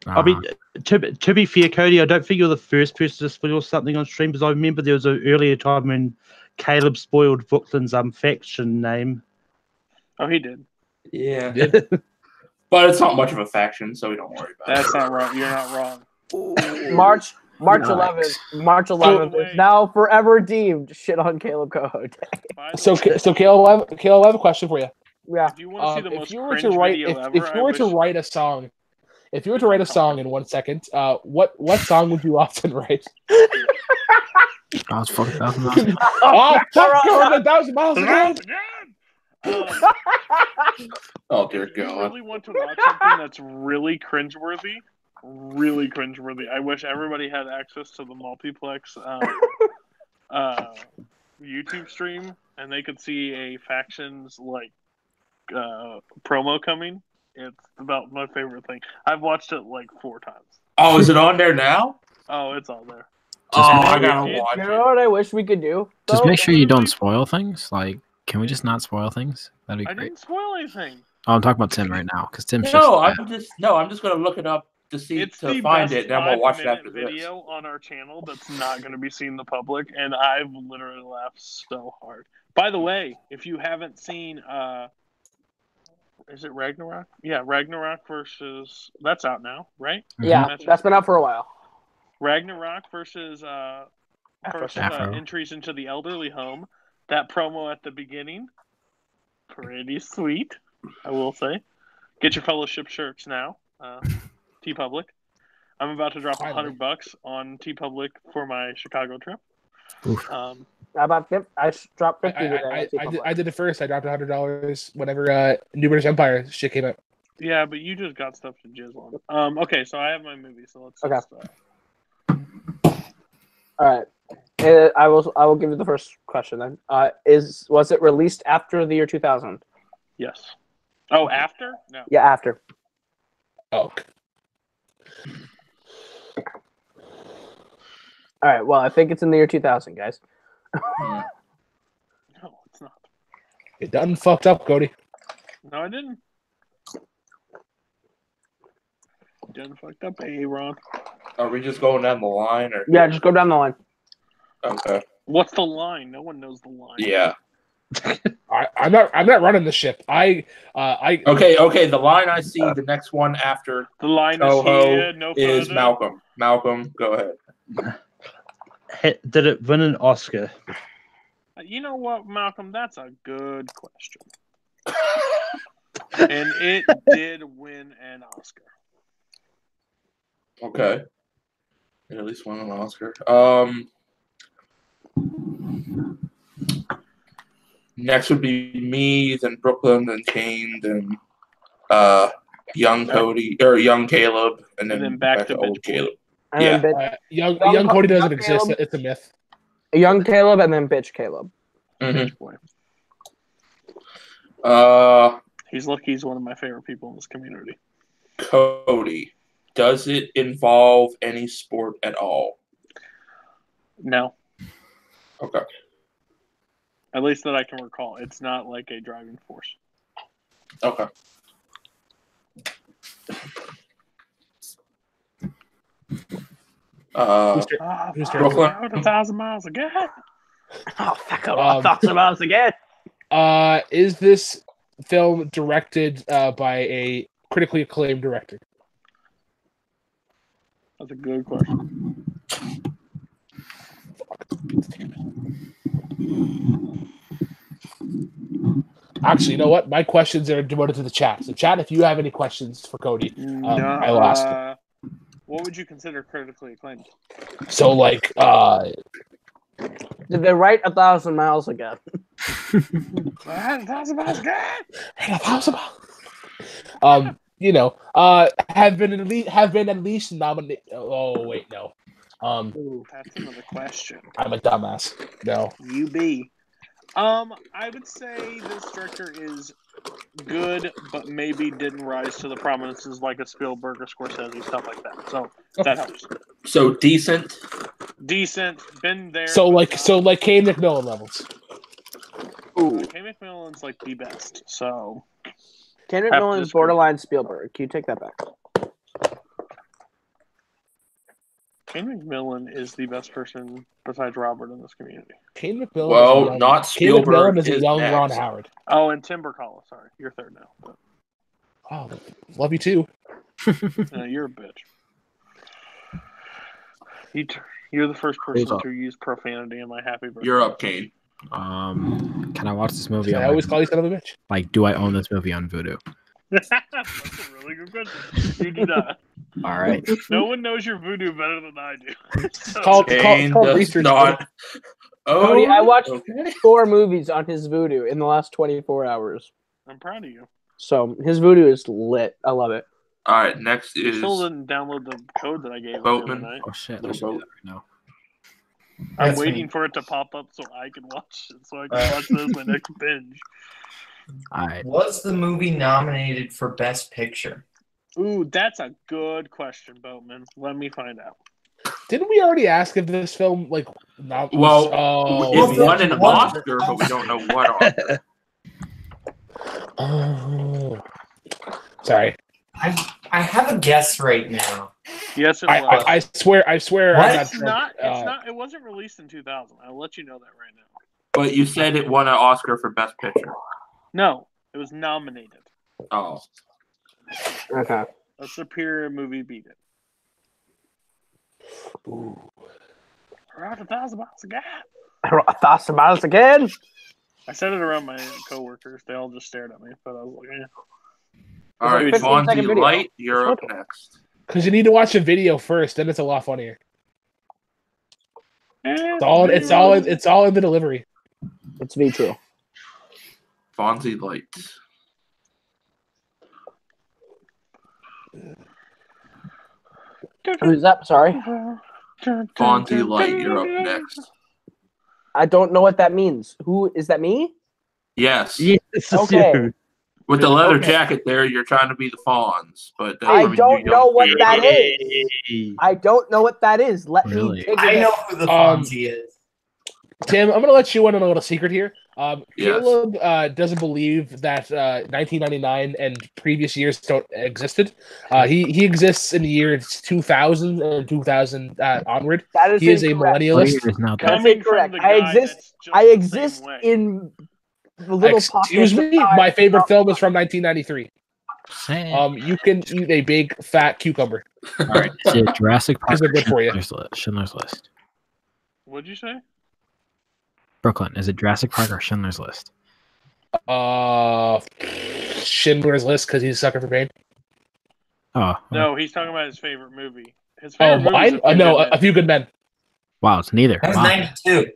I mean, to be fair, Cody, I don't think you're the first person to spoil something on stream, because I remember there was an earlier time when Kaleb spoiled Brooklyn's faction name. Oh, he did. Yeah. But it's not much of a faction, so we don't worry about it. That's not wrong. You're not wrong. March 11th is now forever deemed shit on Kaleb Koho Day. So Kaleb, I have a question for you. Yeah. Do you want to see the most if you were cringe to write, video ever? if you were to write a song, if you were to write a song in 1 second, what song would you often write? I was fucking 1,000 miles. Oh, fuck, going 1,000 miles again! Oh dear If you God! really want to watch something that's really cringeworthy, I wish everybody had access to the Multiplex YouTube stream, and they could see a factions promo coming. It's about my favorite thing. I've watched it like 4 times. Oh, is it on there now? Oh, it's all there. I gotta watch You it. know what I wish we could do? Just make sure you don't spoil things. Like, can we just not spoil things? That'd be I great. didn't spoil anything. Oh, I'm talking about Tim right now, because Tim's I'm just gonna look it up to see It's to the find best it, and then we'll watch it 5-minute after this. video on our channel that's not going to be seen in the public, and I've literally laughed so hard. By the way, if you haven't seen, is it Ragnarok? Yeah, Ragnarok versus that's out now, right? Yeah, that's been out for a while. Ragnarok versus entries into the elderly home. That promo at the beginning, pretty sweet, I will say. Get your fellowship shirts now. TeePublic. I'm about to drop $100 on TeePublic for my Chicago trip. How about I dropped 50 today. I did it first. I dropped $100 whenever New British Empire shit came out. Yeah, but you just got stuff to jizz on. Okay, so I have my movie, so let's Okay. just, All right. I will give you the first question then. Was it released after the year 2000? Yes. Oh, after? No. Yeah, after. Oh. All right. Well, I think it's in the year 2000, guys. No, it's not. You done fucked up, Cody. No, I didn't. Done fucked up, Ron. Are we just going down the line, or? Yeah, just go down the line. Okay. What's the line? No one knows the line. Yeah. I'm not running the ship. Okay. The line I see, the next one after the line Koho is Malcolm. Malcolm, go ahead. Did it win an Oscar? You know what, Malcolm? That's a good question. And it did win an Oscar. Okay. It at least won an Oscar. Next would be me, then Brooklyn, then Cain, then young Cody or young Kaleb, and then back to old Kaleb. Yeah. Young Cody doesn't exist. Kaleb. It's a myth. Young Kaleb and then bitch Kaleb. Mm-hmm. He's lucky he's one of my favorite people in this community. Cody, does it involve any sport at all? No. Okay. At least that I can recall. It's not like a driving force. Okay. Brooklyn. 1,000 miles again. Oh, fuck up. 1,000 miles again. Is this film directed by a critically acclaimed director? That's a good question. Actually, you know what? My questions are devoted to the chat. So, chat, if you have any questions for Cody, I will ask them. What would you consider critically acclaimed? So, like, did they write 1,000 miles again? 1,000 miles again. 1,000 miles. You know, have been at least nominated. Oh wait, no. That's another question. I'm a dumbass. No. You be. I would say this director is good, but maybe didn't rise to the prominences like a Spielberg or Scorsese, stuff like that. So that helps. So decent. Decent, been there. So like Cain McMillan levels. Ooh. Cain McMillan's like the best. So Cain McMillan's borderline Spielberg. Can you take that back? Cain McMillan is the best person besides Robert in this community. Cain McMillan. Well, not Spielberg. Cain McMillan is a young next. Ron Howard. Oh, and Tim Berkala. Sorry, you're third now. But... Oh, love you too. You're a bitch. You're the first person to use profanity in my happy birthday. You're up, Cain. Can I watch this movie? I always call you son of a bitch. Like, do I own this movie on Vudu? That's a really good question. You do not. All right. No one knows your voodoo better than I do. So, Call research. Not... Oh, Cody, I watched 4 movies on his Vudu in the last 24 hours. I'm proud of you. So his Vudu is lit. I love it. All right, next is... Still didn't download the code that I gave Boatman. you. Oh shit! I should do that right now. I'm waiting for it to pop up so I can watch it. So I can watch this my next binge. All right. Was the movie nominated for Best Picture? Ooh, that's a good question, Boatman. Let me find out. Didn't we already ask if this film it won an Oscar, but we don't know what Oscar. Oh, sorry. I have a guess right now. Yes, it was. I swear. What? It's not. It wasn't released in 2000. I'll let you know that right now. But you said it won an Oscar for Best Picture. No, it was nominated. Oh. Okay. A superior movie beat it. Ooh. Around 1,000 miles again. 1,000 miles again. I said it around my coworkers. They all just stared at me, but I was like, "Yeah." All right, Fonzie Light, you're up next. Because you need to watch a video first, then it's a lot funnier. It's all in the delivery. It's very true. Fonzie Light. Who's up? Sorry. Fonzie Light, you're up next. I don't know what that means. Who is that? Me? Yes. Yes. Okay. With the leather jacket there, you're trying to be the Fonz, but I don't know what that is. I don't know what that is. Let me take it. I know who the Fonzie is. Tim, I'm gonna let you in on a little secret here. Caleb doesn't believe that 1999 and previous years don't existed. He exists in the years 2000 and 2000 onward. That is he is a incorrect. millennialist. That's incorrect. I exist in the little Excuse me. My favorite film is from 1993. You can eat a big fat cucumber. All right, is it Jurassic Park? Is it good for you? Schindler's List. What'd you say? Brooklyn, is it Jurassic Park or Schindler's List? Schindler's List because he's a sucker for pain. Oh no, he's talking about his favorite movie. His favorite mine? No, A Few Good Men. Wow, it's neither. That's wow. 92.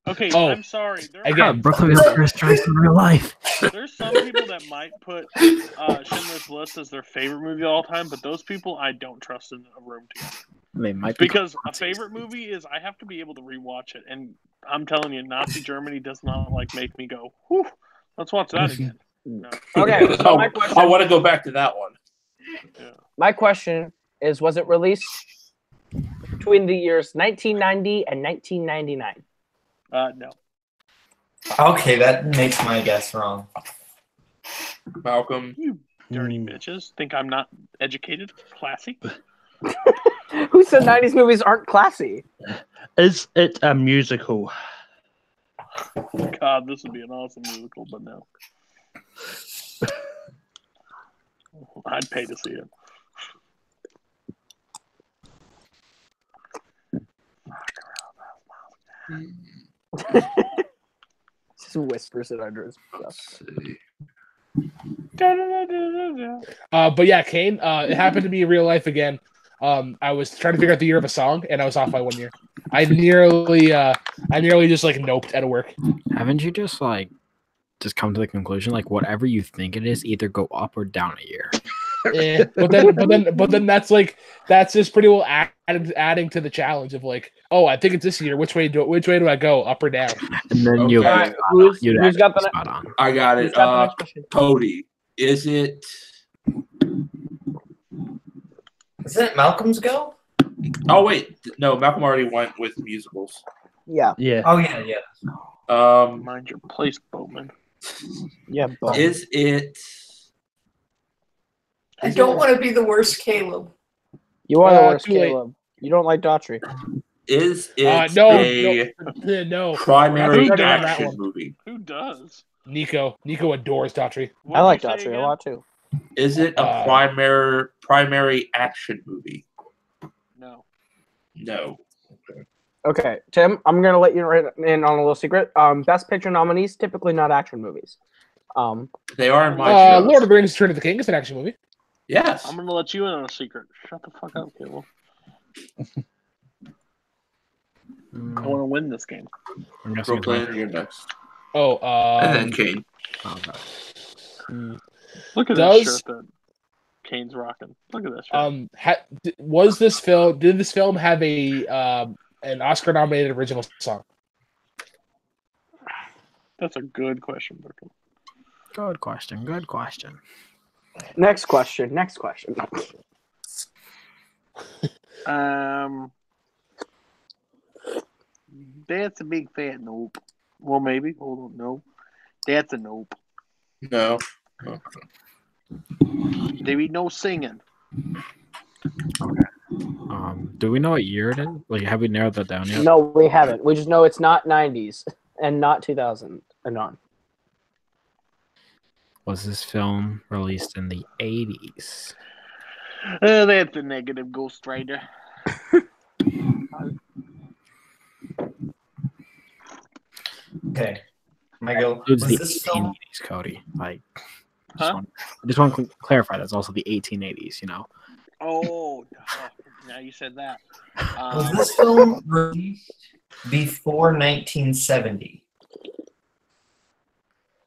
Okay, I'm sorry. Again, Brooklyn is first choice in real life. There's some people that might put Schindler's List as their favorite movie of all time, but those people I don't trust in a room together. They might be because a favorite movie is I have to be able to rewatch it, and I'm telling you, Nazi Germany does not make me go, whew, let's watch that again. No. Okay, so my question. I want to go back to that one. Yeah. My question is: was it released between the years 1990 and 1999? No. Okay, that makes my guess wrong. Malcolm, you dirty bitches, think I'm not educated, classy? Who said 90s movies aren't classy? Is it a musical? God, this would be an awesome musical, but no. I'd pay to see it. Just whispers it under his breath. But yeah, Cain, it happened to be real life again. I was trying to figure out the year of a song, and I was off by 1 year. I nearly just noped out of work. Haven't you just come to the conclusion whatever you think it is, either go up or down a year? Yeah, but then that's just pretty well adding to the challenge of oh, I think it's this year. Which way do I go, up or down? And then who's got the spot on? I got it. Cody, is it? Isn't it Malcolm's go? Oh wait, no, Malcolm already went with musicals. Yeah. Yeah. Oh yeah. Mind your place, Boatman. Yeah. Is it? I don't want to be the worst Caleb. You are the worst, too late. Caleb. You don't like Daughtry. Is it no. primary Who does that action one? movie? Who does? Nico adores Daughtry. What I did like you say Daughtry a again? lot too. Is it a primary action movie? No. No. Okay, Tim, I'm gonna let you in on a little secret. Best Picture nominees typically not action movies. They are in my shows. Lord of the Rings: Return of the King is an action movie. Yes. I'm gonna let you in on a secret. Shut the fuck up, Caleb. I want to win this game. Brooklyn, you're next. And then Cain. Look at this shirt that Cain's rocking. Look at this shirt. Did this film have an Oscar-nominated original song? That's a good question, Brooklyn. Good question. Next question. That's a big fat nope. Well, maybe. Hold on. No. That's a nope. No. There be no singing. Do we know what year it is? Like, have we narrowed that down yet? No, we haven't. We just know it's not 90s and not 2000 and on. Was this film released in the 80s? That's a negative, Ghost Rider. Okay. Michael, It was the this film? 1880s, Cody. Like, Huh? I just want to clarify that's also the 1880s, you know? Oh, now you said that. Was this film released before 1970?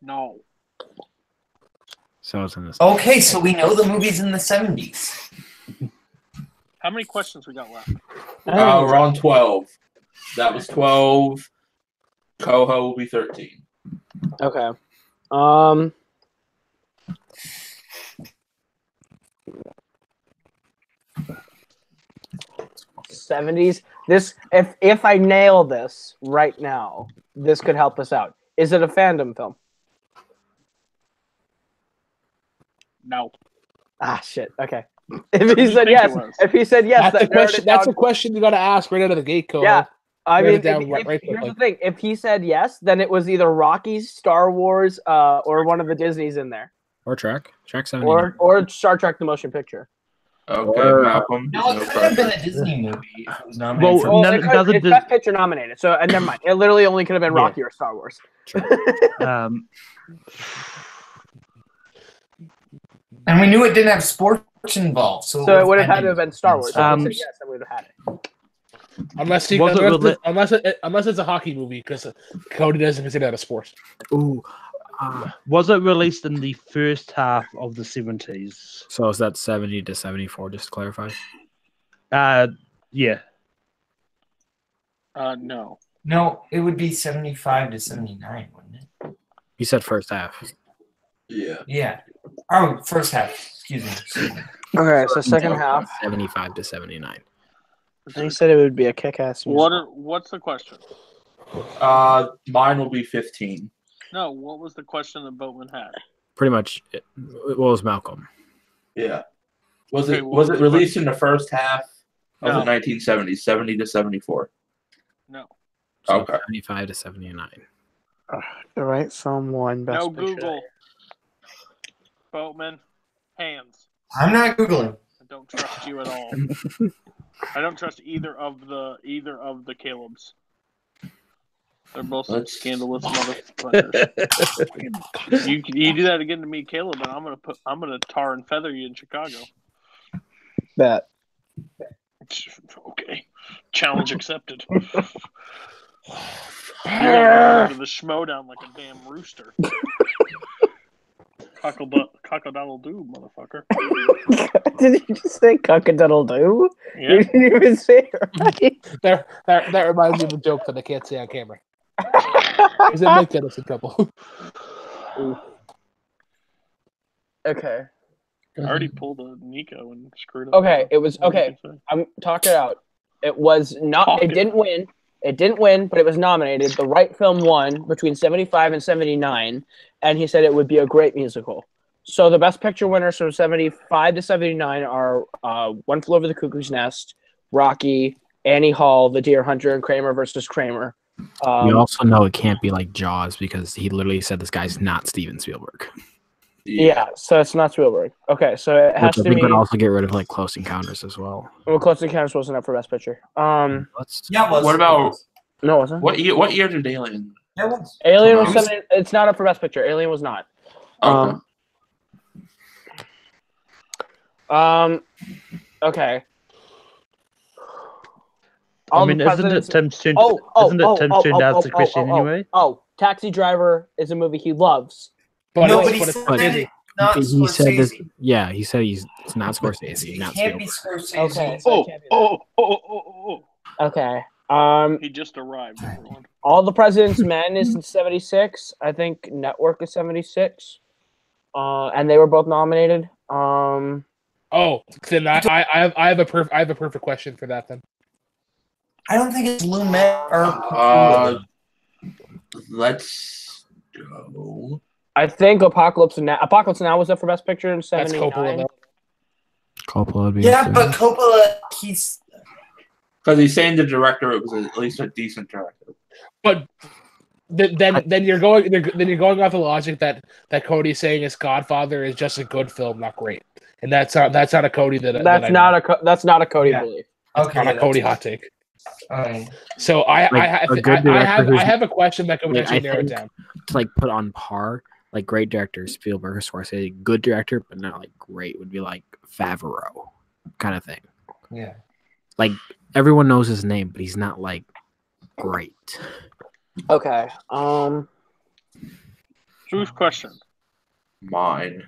No. So it's in this. Okay, so we know the movie's in the 70s. How many questions we got left? We're on 12. That was 12. Koho will be 13. Okay. 70s. This, if I nail this right now, this could help us out. Is it a fandom film? No. Ah, shit. Okay. If he said yes, that's a question you got to ask right out of the gate, Koho. Yeah. I mean, here's the thing. If he said yes, then it was either Rocky, Star Wars, or one of the Disneys in there. Or Trek 79. Or Star Trek: The Motion Picture. Okay, Malcolm. No, it could have been a Disney movie if it was nominated for it's Best Picture nominated, so never mind. It literally only could have been Rocky or Star Wars. And we knew it didn't have sports involved, so it would have had to have been Star Wars. So if he said yes, I would have had it. Unless it's a hockey movie, because Cody doesn't consider that a sport. Ooh. Was it released in the first half of the 70s? So is that 70 to 74, just to clarify? Yeah. No. No, it would be 75 to 79, wouldn't it? You said first half. Yeah. Yeah. Oh, first half. Excuse me. Okay, so second half. 75 to 79. He said it would be a kick-ass musical. What's the question? Mine will be 15. No, what was the question that Boatman had? Pretty much, it was Malcolm. Yeah. Was it released in the first half of the 1970s, 70 to 74? No. So okay. 75 to 79. The right film won Best Picture. Google. Boatman, hands. I'm not Googling. I don't trust you at all. I don't trust either of the Calebs. They're both scandalous motherfuckers. You do that again to me, Caleb, and I'm gonna tar and feather you in Chicago. Bet. Okay. Challenge accepted. You're gonna go to the schmodown like a damn rooster. Cock-a-doodle-doo, motherfucker. Did you just say cock-a-doodle-doo? Yeah. You didn't even say it right. That reminds me of a joke that I can't say on camera. Is it make that as a couple? Okay. I already pulled a Nico and screwed up. Okay, it was okay. I'm talking it out. It was not. It didn't win. It didn't win, but it was nominated. The right film won between 75 and 79, and he said it would be a great musical. So the Best Picture winners from 75 to 79 are One Flew Over the Cuckoo's Nest, Rocky, Annie Hall, The Deer Hunter, and Kramer versus Kramer. We also know it can't be like Jaws because he literally said this guy's not Steven Spielberg. Yeah, so it's not Spielberg. Okay, so it has to be. But also get rid of like Close Encounters as well. Well, Close Encounters wasn't up for Best Picture. Yeah, it was. What about No, it wasn't. what year did Alien? It was. Alien was 70. It's not up for Best Picture. Alien was not. Okay. Okay. I mean, isn't it Tim's turn? Isn't it Tim's turn to ask the question anyway? Taxi Driver is a movie he loves. But No, but it's he but said it's- it. Not He said this. Scorsese. Yeah, he said it's not Scorsese, It not can't be Spielberg. Scorsese. Okay. So it can't be that. Okay. He just arrived, everyone. All the President's Men is in 76. I think Network is 76. And they were both nominated. then I have a perfect question for that then. I don't think it's Lumet or. Let's go. I think Apocalypse Now was up for Best Picture in That's 79. Coppola. Coppola would be Yeah, insane. but Coppola, he's. Because he's saying the director it was at least a decent director. But then you're going off the logic that Cody's saying his Godfather is just a good film, not great, and that's not a Cody That's not a Cody Yeah. belief. not a Cody hot take. Okay. So I have a question that could Wait, potentially I narrow it think- down. To like put on par, like great director Spielberg or Scorsese, good director but not like great would be like Favreau kind of thing. Yeah. Like everyone knows his name, but he's not like great. Okay. Whose question? Mine.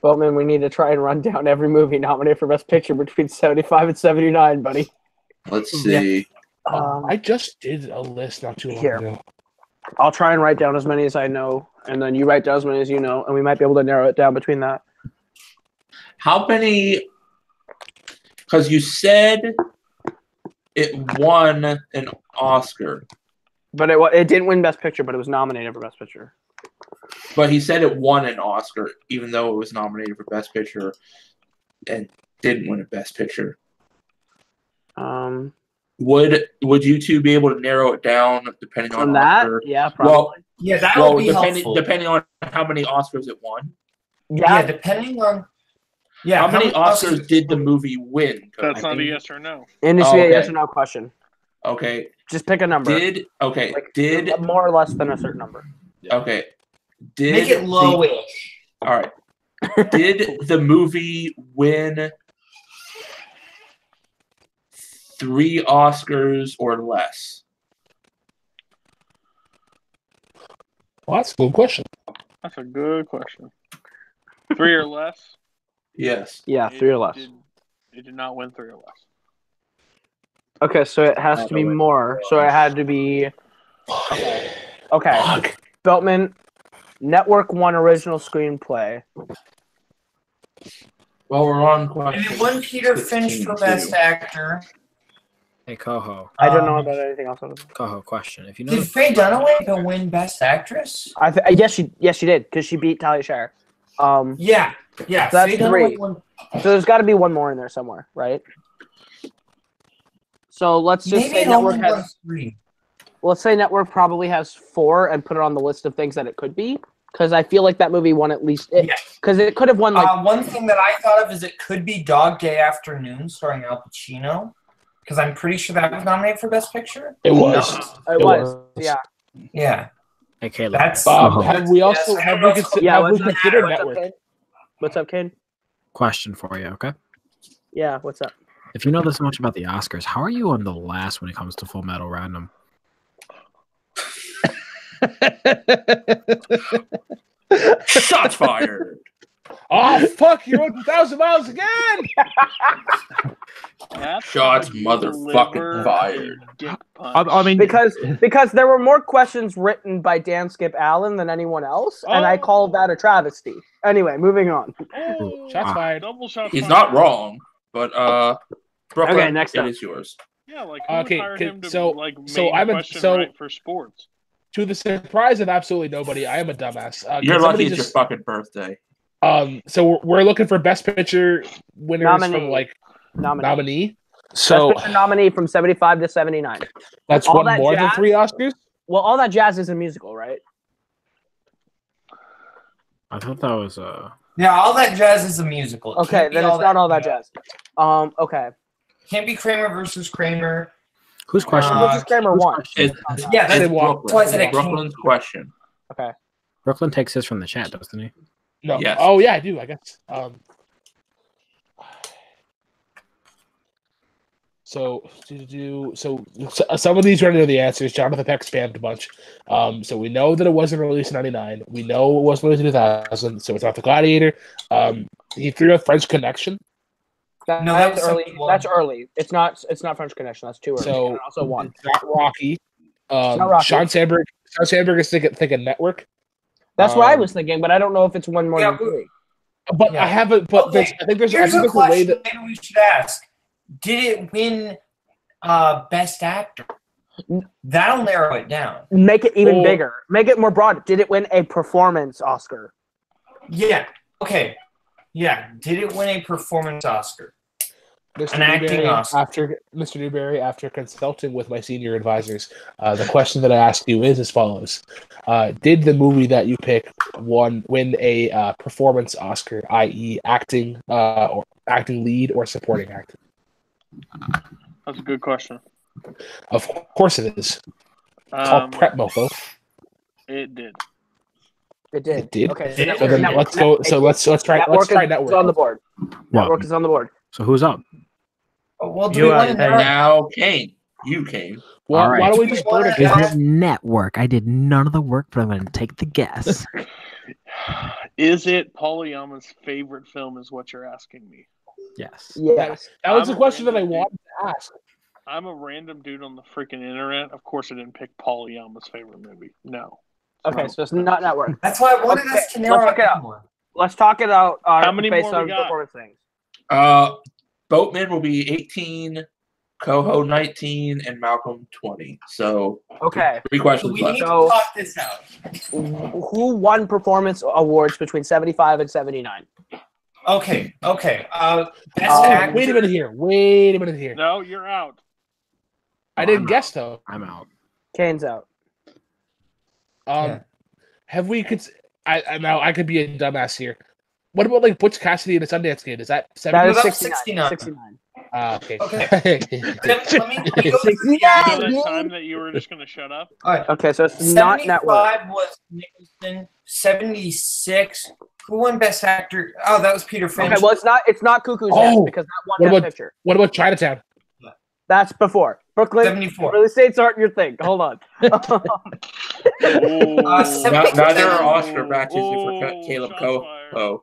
Boatman, we need to try and run down every movie nominated for Best Picture between 75 and 79, buddy. Let's see. I just did a list not too long Here. ago. I'll try and write down as many as I know, and then you write down as many as you know, and we might be able to narrow it down between that. How many? Because you said it won an Oscar, But it didn't win Best Picture, but it was nominated for Best Picture. but he said it won an Oscar, even though it was nominated for Best Picture and didn't win a Best Picture. Would you two be able to narrow it down depending on that? Oscar? Yeah, probably. Well, Yeah, that would be helpful. depending on how many Oscars it won. Yeah, depending on. Yeah. How many Oscars did the movie win? That's not a yes or no. It needs to be a Okay. yes or no question. Okay. Just pick a number. Did More or less than a certain number. okay? Did Make it lowish. all right? Did the movie win 3 Oscars or less? Well, that's a good question. That's a good question. 3 or less? Yes. Yeah, 3 or less. It did not win 3 or less. Okay, so it has to be more. So it had to be. Okay. Beltman, Network won original screenplay. Well, we're on And question. it won Peter Finch for 16, Best too. Actor. Hey Coho, I don't know about anything else. Coho, question. If you know, Did Faye Dunaway win Best Actress? Yes, she did because she beat Talia Shire. Yeah. Yeah. So that's Faye 3. Dunaway won. So there's got to be one more in there somewhere, right? So let's just Maybe say it Network only won has. 3. Let's say Network probably has 4 and put it on the list of things that it could be, because I feel like that movie won at least. Because it could have won like. One thing that I thought of is it could be Dog Day Afternoon starring Al Pacino, because I'm pretty sure that was nominated for Best Picture. It was. It was. Yeah. Yeah. hey Caleb, That's. Have we also Yes, have I we, don't know. have we what's up, considered What's up, Network? Kane? What's up, Kane? question for you. Okay, Yeah. What's up? if you know this much about the Oscars, how are you on the last when it comes to Full Metal Random? Shots fired. Oh fuck! You're 1,000 miles again. That's Shots how you motherfucking deliver fired. a dick punch. I mean, Because there were more questions written by Dan Skip Allen than anyone else, and I called that a travesty. Anyway, moving on. Oh, Shots fired. double shots He's fired. not wrong, but Brooklyn, Okay, next it up. is yours. Yeah, like who Okay, hired him to so- like so main I'm a- question so- right for sports? to the surprise of absolutely nobody, I am a dumbass. You're lucky it's your fucking birthday. So we're looking for Best Picture winners from like nominee. So Best Picture nominee from 75 to 79. That's all one that more jazz, than 3 Oscars. Well, All That Jazz is a musical, right? I thought that was Yeah, All That Jazz is a musical. Okay, then it's not All That Jazz. Okay. Can't be Kramer versus Kramer. Whose question? Versus Kramer won. Yeah, It's Brooklyn's question. Okay. Brooklyn takes this from the chat, doesn't he? No. Yes. Oh yeah, I do. I guess. So some of these are under the answers. Jonathan Peck spammed a bunch. So we know that it wasn't released in '99. We know it wasn't released in 2000. So it's not The Gladiator. He threw a French Connection. That's early. That's early. It's not French Connection. That's too early. So and also one. It's not Rocky. Not Rocky. Sean Sandberg is thinking Network. That's what I was thinking, but I don't know if it's one more than 3. But I haven't. But Okay, I think there's a a way that maybe we should ask. Did it win Best Actor? That'll narrow it down. Make it even bigger. Make it more broad. Did it win a performance Oscar? Yeah. Okay. Yeah. Did it win a performance Oscar? Mr. Newberry, after consulting with my senior advisors, the question that I ask you is as follows: did the movie that you pick win a performance Oscar, i.e., acting or acting lead or supporting acting? That's a good question. Of course it is. Called Prep Mofo. It did. It did. It did. Okay. So then let's go. So let's try. Let's try Network. Is on the board. Network is on the board. So who's up? Well, do we want to now, Cain. You came. Well, all right. Why don't we just vote it? Is it Network? I did none of the work, but I'm going to take the guess. Is it Paul Yama's favorite film? Is what you're asking me? Yes. Yes. That was the question that I wanted to ask. I'm a random dude on the freaking internet. Of course, I didn't pick Paul Yama's favorite movie. No. Okay, so it's not Network. That's why I wanted us to narrow it down. Let's talk it out How many based more on we got? performance things. Boatman will be 18, Koho 19, and Malcolm 20. So okay, 3 questions we left. need to talk this out. Who won performance awards between 75 and 79? Okay. Best actor. Wait a minute here. No, you're out. I didn't guess though. I'm out. Kane's out. Have we? Now I could be a dumbass here. What about like Butch Cassidy and the Sundance Kid? Is that 70? That is 69. 69. Okay. Okay. let me go through the that time that you were just going to shut up? All right. Okay, so it's not Network. 75 was Nicholson. 76. Who won Best Actor? Oh, that was Peter Finch. Okay, well, it's not Cuckoo's Nest because that won that picture. What about Chinatown? That's before. Brooklyn. 74. Real estates aren't your thing. Hold on. Neither are Oscar matches for Kaleb Koho.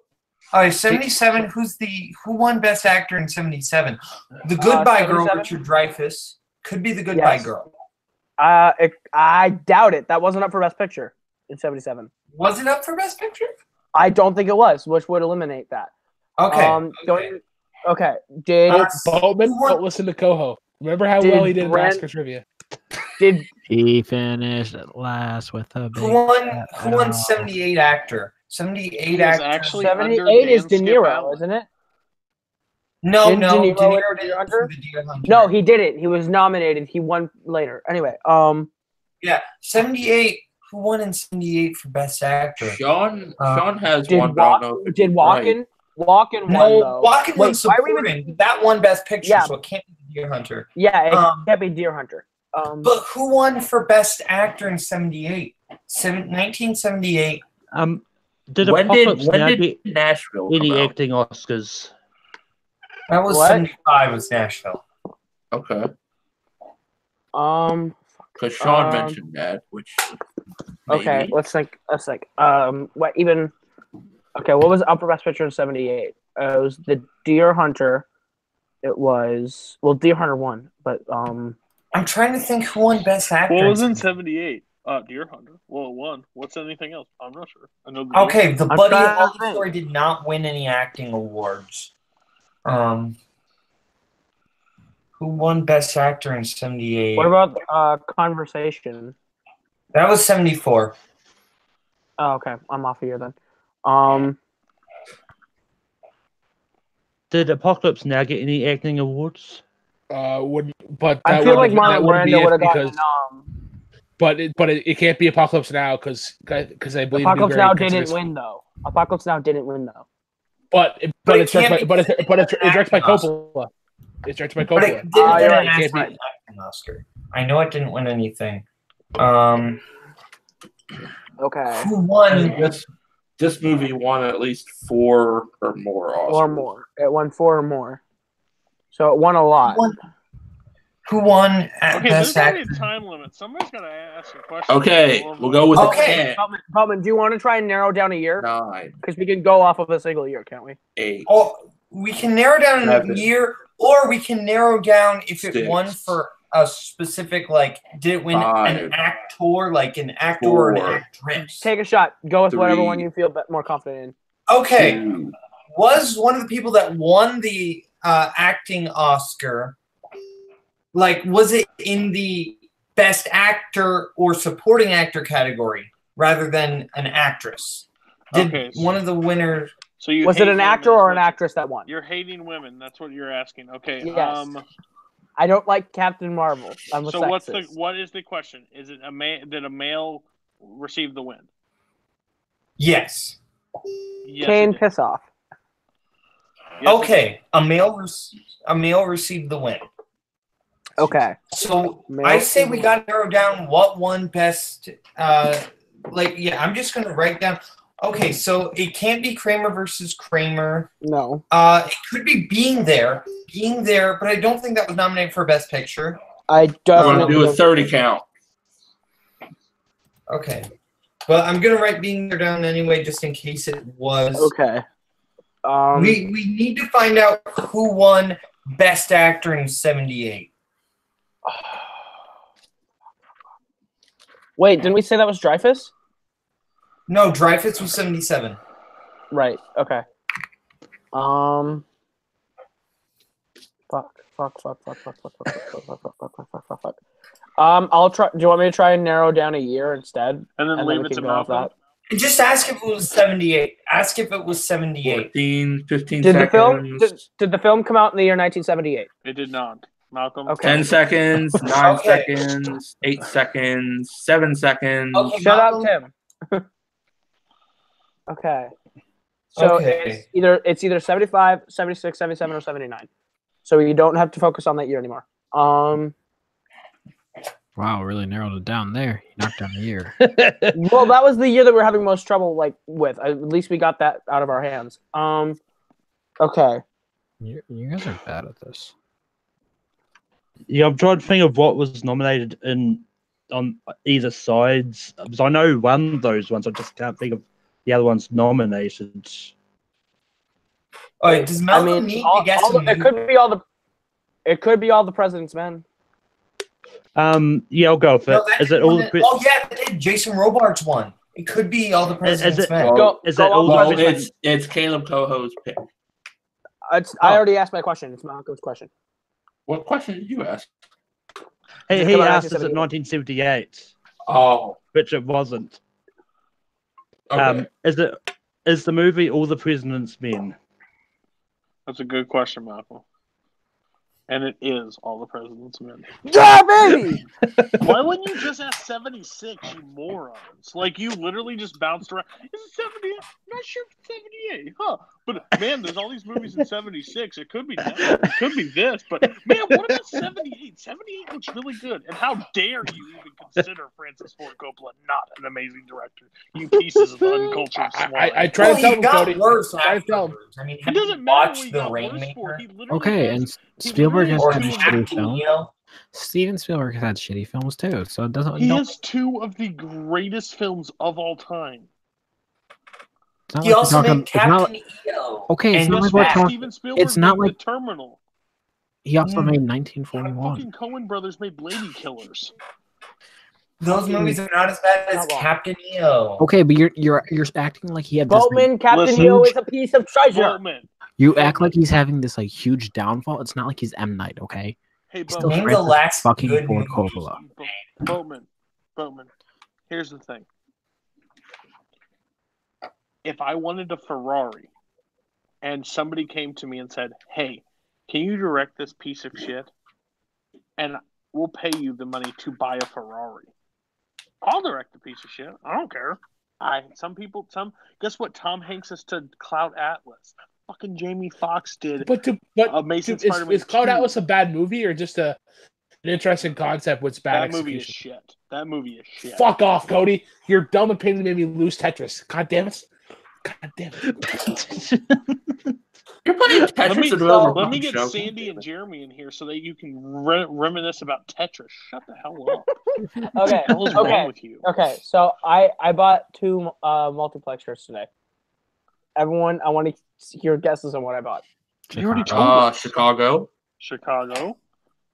All right, 77. Who won Best Actor in 77? The Goodbye Girl, Richard Dreyfuss. Could be The Goodbye Girl. I doubt it. That wasn't up for Best Picture in 77. Was it up for Best Picture? I don't think it was, which would eliminate that. Okay. Okay. Did Boatman? Don't listen to Koho. Remember how well he did in Oscar trivia? Did he finished at last with a big Who won 78 actor? 78 actor. Actually 78 is De Niro, isn't it? No, De Niro De Niro win did Deer Hunter? for the Deer Hunter. No, he didn't. He was nominated. He won later. Anyway, yeah, 78. Who won in 78 for Best Actor? Sean has did one. Did Walken? Walken won, though. Walken won supporting. That won Best Picture, so it can't be Deer Hunter. Yeah, it can't be Deer Hunter. But who won for Best Actor in 78? 1978. When did Nashville any come out? acting Oscars? That was 75. Was Nashville? Okay. Because Sean mentioned that, which. Okay, maybe. let's think. What even? Okay, what was up for Best Picture in 78? It was the Deer Hunter. It was Deer Hunter won, but I'm trying to think who won Best Actor. What was in 78? Deer Hunter. Well, it won. What's anything else? I'm not sure. I know. The Buddy Holly story did not win any acting awards. Who won Best Actor in 78? What about Conversation? That was 74. Oh, okay. I'm off a year then. Did Apocalypse Now get any acting awards? But I feel like Marlon Brando would have gotten a nom. But it can't be Apocalypse Now because I believe Apocalypse Now didn't win though. Apocalypse Now didn't win though. But it's directed by Coppola. It's directed by Coppola. But it didn't win an Oscar. I know it didn't win anything. Okay. Who won? This movie won at least 4 or more Oscars. Or more. It won 4 or more. So it won a lot. Who won at Best Actor? There's a time limit. Somebody's got to ask a question. Okay, we'll go with 10. Boatman, do you want to try and narrow down a year? 9. Because we can go off of a single year, can't we? 8. Oh, we can narrow down a year, or we can narrow down if it won for a specific, like, did it win an actor, like an actor or an actress? Take a shot. Go with whatever one you feel more confident in. Okay. 2. Was one of the people that won the acting Oscar, like, was it in the Best Actor or Supporting Actor category rather than an actress? Did one of the winners... So you was it an actor or an actress that won? You're hating women. That's what you're asking. Okay. Yes. I don't like Captain Marvel. I'm a so sexist. what is the question? Is it did a male receive the win? Yes. Cain, piss off. Yes, okay. A male received the win. Okay. So I say we got to narrow down what won best. I'm just going to write down. Okay, so it can't be Kramer versus Kramer. No. It could be Being There, but I don't think that was nominated for Best Picture. I definitely want to do a 30 count. Okay, but I'm gonna write Being There down anyway, just in case it was. Okay. We need to find out who won Best Actor in '78. Wait, didn't we say that was Dreyfus? No, Dreyfus was 77. Right. Okay. Fuck. I'll try. Do you want me to try and narrow down a year instead? And then leave it to Malcolm? Just ask if it was 78. Ask if it was 78. 15 did seconds. Did the film come out in the year 1978? It did not. Malcolm? Okay. 10 seconds, 9 seconds, 8 seconds, 7 seconds. Okay, shut up, Tim. Okay. So it's either 75, 76, 77, or 79. So you don't have to focus on that year anymore. Wow, really narrowed it down there. You knocked down a year. Well, that was the year that we're having most trouble with. At least we got that out of our hands. Okay. You guys are bad at this. Yeah, I'm trying to think of what was nominated on either sides. Because I know one of those ones. I just can't think of the other ones nominated. All right, does Malcolm need to guess? It could be all the President's Men. Yeah, I'll go with it. Is it all? Oh yeah, it did. Jason Robards won. It could be all the President's Men. It's Kaleb Koho's pick. I already asked my question. It's Malcolm's question. What question did you ask? He asked us at 1978. Oh, which it wasn't. Okay. Is the movie All the President's Men? That's a good question, Malcolm. And it is All the President's Men. Yeah, baby! Why wouldn't you just ask 76, you morons? Like, you literally just bounced around. Is it 78? I'm not sure if it's 78, huh? But, man, there's all these movies in 76. It could be that. It could be this. But, man, what about 78? 78 looks really good. And how dare you even consider Francis Ford Coppola not an amazing director? You pieces of uncultured swine. I try to tell him, Cody. I mean, it doesn't matter what he got worse for. Okay, and Spielberg has had shitty films. Steven Spielberg has had shitty films too, so it doesn't. He has 2 of the greatest films of all time. He also made Captain EO. Okay, it's not like we're talking. It's not like The Terminal. He also made The 1941. fucking Coen brothers made Lady Killers. Those movies are not as bad as Captain EO. Okay, but you're acting like he had this. Boatman, Captain EO is a piece of treasure. Boatman. You act like he's having this like huge downfall. It's not like he's M. Night, okay? Hey, Still name the last fucking good Ford movie. Coppola. Boatman. Here's the thing. If I wanted a Ferrari and somebody came to me and said, hey, can you direct this piece of shit? And we'll pay you the money to buy a Ferrari. I'll direct the piece of shit. I don't care. Guess what? Tom Hanks is to Cloud Atlas. Fucking Jamie Foxx did. Amazing Spider-Man is Cloud 2. Atlas a bad movie or just an interesting concept with bad execution? Movie is shit. That movie is shit. Fuck off, Cody. Your dumb opinion made me lose Tetris. God damn it. God damn it. You're playing Tetris. Let me get Sandy and Jeremy in here so that you can reminisce about Tetris. Shut the hell up. Okay. What the hell is wrong with you? Okay. So I bought 2 multiplex shirts today. Everyone, I want to hear guesses on what I bought. You already told us. Chicago.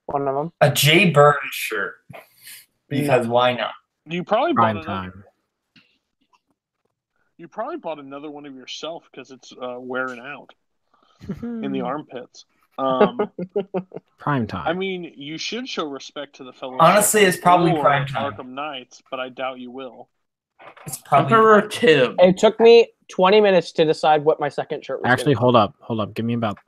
One of them. A Jay Burns shirt. Because why not? You probably Prime time. You probably bought another one of yourself because it's wearing out in the armpits. Prime time. I mean, you should show respect to the fellow. Honestly, it's probably prime time. Arkham Knights, but I doubt you will. It's probably Emperor Tim. It took me 20 minutes to decide what my second shirt was. Actually, hold up. Give me about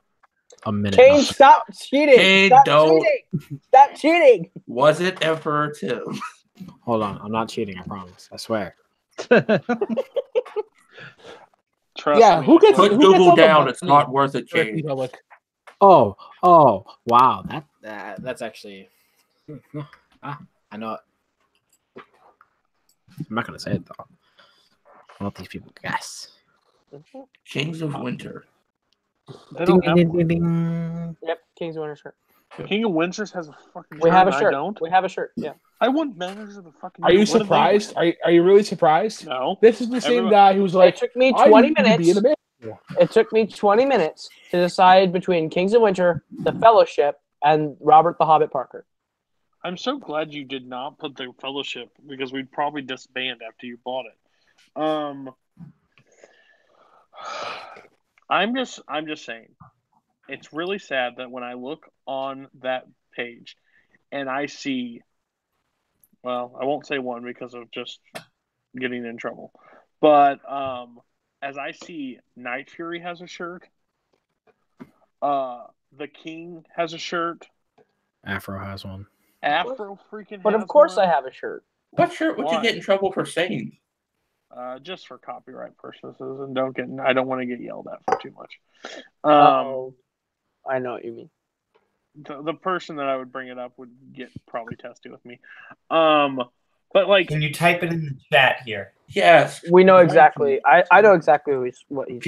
a minute. Kane, stop cheating! Kane, Stop don't. cheating! Stop cheating! Was it Emperor Tim? Hold on. I'm not cheating. I promise. I swear. Trust me. Who gets Put Google down. It's not worth it, Kane. Oh, wow. That's actually. I know it. I'm not gonna say it though. I'll let these people guess. Kings of Winter. They don't have one. Ding. Yep, King's Winter shirt. King of Winters has a fucking shirt. We have a and shirt. I don't. We have a shirt. Yeah. I want managers of the fucking. Are you what do they surprised? wear? Are you really surprised? No. This is the same guy who's like, It took me I 20 need to be minutes. in a band. It took me 20 minutes to decide between Kings of Winter, The Fellowship, and Robert the Hobbit Parker. I'm so glad you did not put the Fellowship because we'd probably disband after you bought it. I'm just saying, it's really sad that when I look on that page and I see, well, I won't say one because of just getting in trouble, but as I see Night Fury has a shirt, the King has a shirt, Afro has one. Afro freaking But has of course one. I have a shirt. What shirt would Why? you get in trouble for saying? Just for copyright purposes, and I don't want to get yelled at for too much. I know what you mean. The person that I would bring it up would get probably testy with me. But like, Can you type it in the chat here? Yes. We know exactly. I know exactly what he's.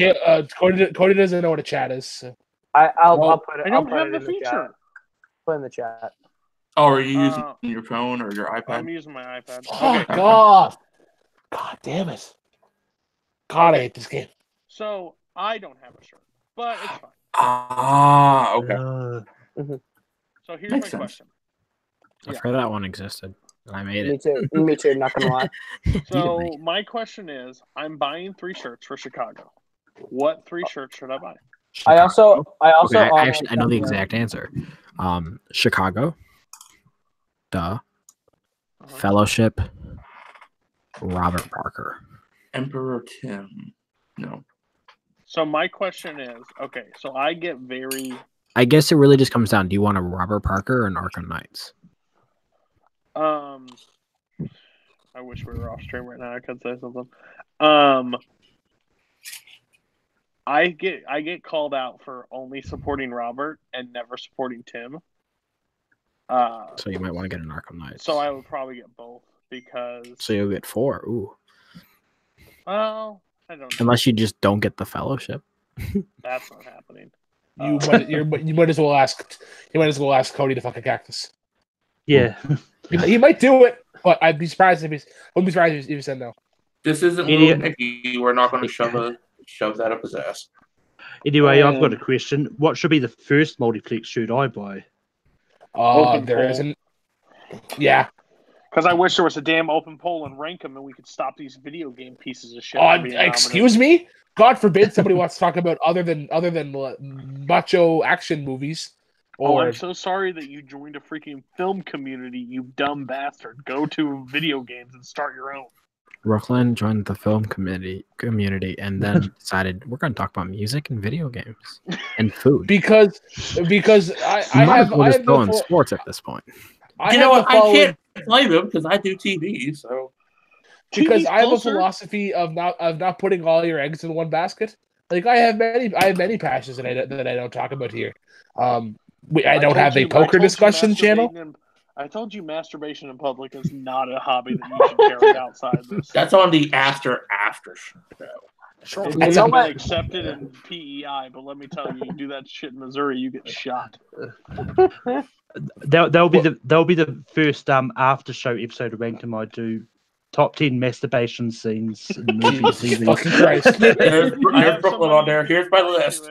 Cody doesn't know what a chat is. So. I'll put it. I don't I'll have put the it in feature. chat. Put it in the chat. Oh, are you using your phone or your iPad? I'm using my iPad. Fuck off! God damn it! God, I hate this game. So I don't have a shirt, but it's fine. Ah, okay. So here's Makes my sense. question. I forgot that one existed, and I made Me it. too. Me too. Not gonna lie. So my question is, I'm buying 3 shirts for Chicago. What 3 shirts should I buy? I also. Okay, I know the exact answer. Chicago, Fellowship, Robert Parker. Emperor Tim. No. So my question is, okay, so I get very. I guess it really just comes down. Do you want a Robert Parker or an Arkham Knights? I wish we were off stream right now. I could say something. I get called out for only supporting Robert and never supporting Tim. So you might want to get an Arkham Knights. So I would probably get both because. So you'll get 4. Ooh. Well, I don't know. Unless you just don't get the Fellowship. That's not happening. You might as well ask. You might as well ask Cody to fuck a cactus. Yeah. He might do it, but I'd be surprised if he's. Wouldn't be surprised if he said no. This isn't Little Nicky. We're not going to shove that up his ass. Anyway, I've got a question. What should be the first multiplex shirt I buy? There isn't. Yeah. Because I wish there was a damn open poll and rank them, and we could stop these video game pieces of shit. Excuse me? God forbid somebody wants to talk about other than macho action movies. Or I'm so sorry that you joined a freaking film community, you dumb bastard. Go to video games and start your own. Brooklyn joined the film community and then decided we're going to talk about music and video games and food. because I have going sports at this point. You know what? I can't blame him because I do TV. So because I have a philosophy of not putting all your eggs in one basket. Like I have many passions that I don't talk about here. I don't have a poker discussion channel. I told you masturbation in public is not a hobby that you should carry outside this. That's on the after show. Sure. It's been accepted in PEI, but let me tell you, you do that shit in Missouri, you get shot. That'll be the first after show episode of Rankin I do. Top 10 masturbation scenes in movies. Fucking Christ. There's Brooklyn on there. Here's my list.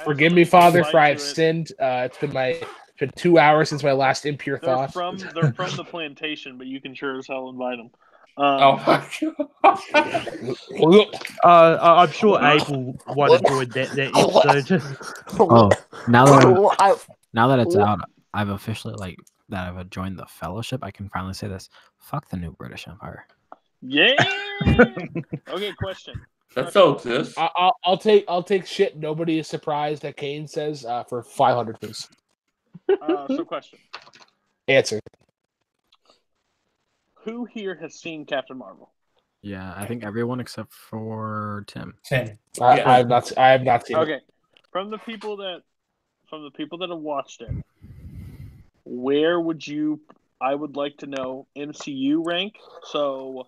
Forgive me, Father, for I have sinned. It's been 2 hours since my last impure thought. They're from the plantation, but you can sure as hell invite them. Oh my god! I'm sure Abel would enjoy that episode. Oh, now that it's out, I've officially I've joined the fellowship. I can finally say this. Fuck the new British Empire. Yeah. Okay, question. That still exists. I'll take shit. Nobody is surprised that Cain says for 500, please. So question. Answer. Who here has seen Captain Marvel? Yeah, I think everyone except for Tim. I have not seen it. Okay. From the people that have watched it, where would you? I would like to know MCU rank. So,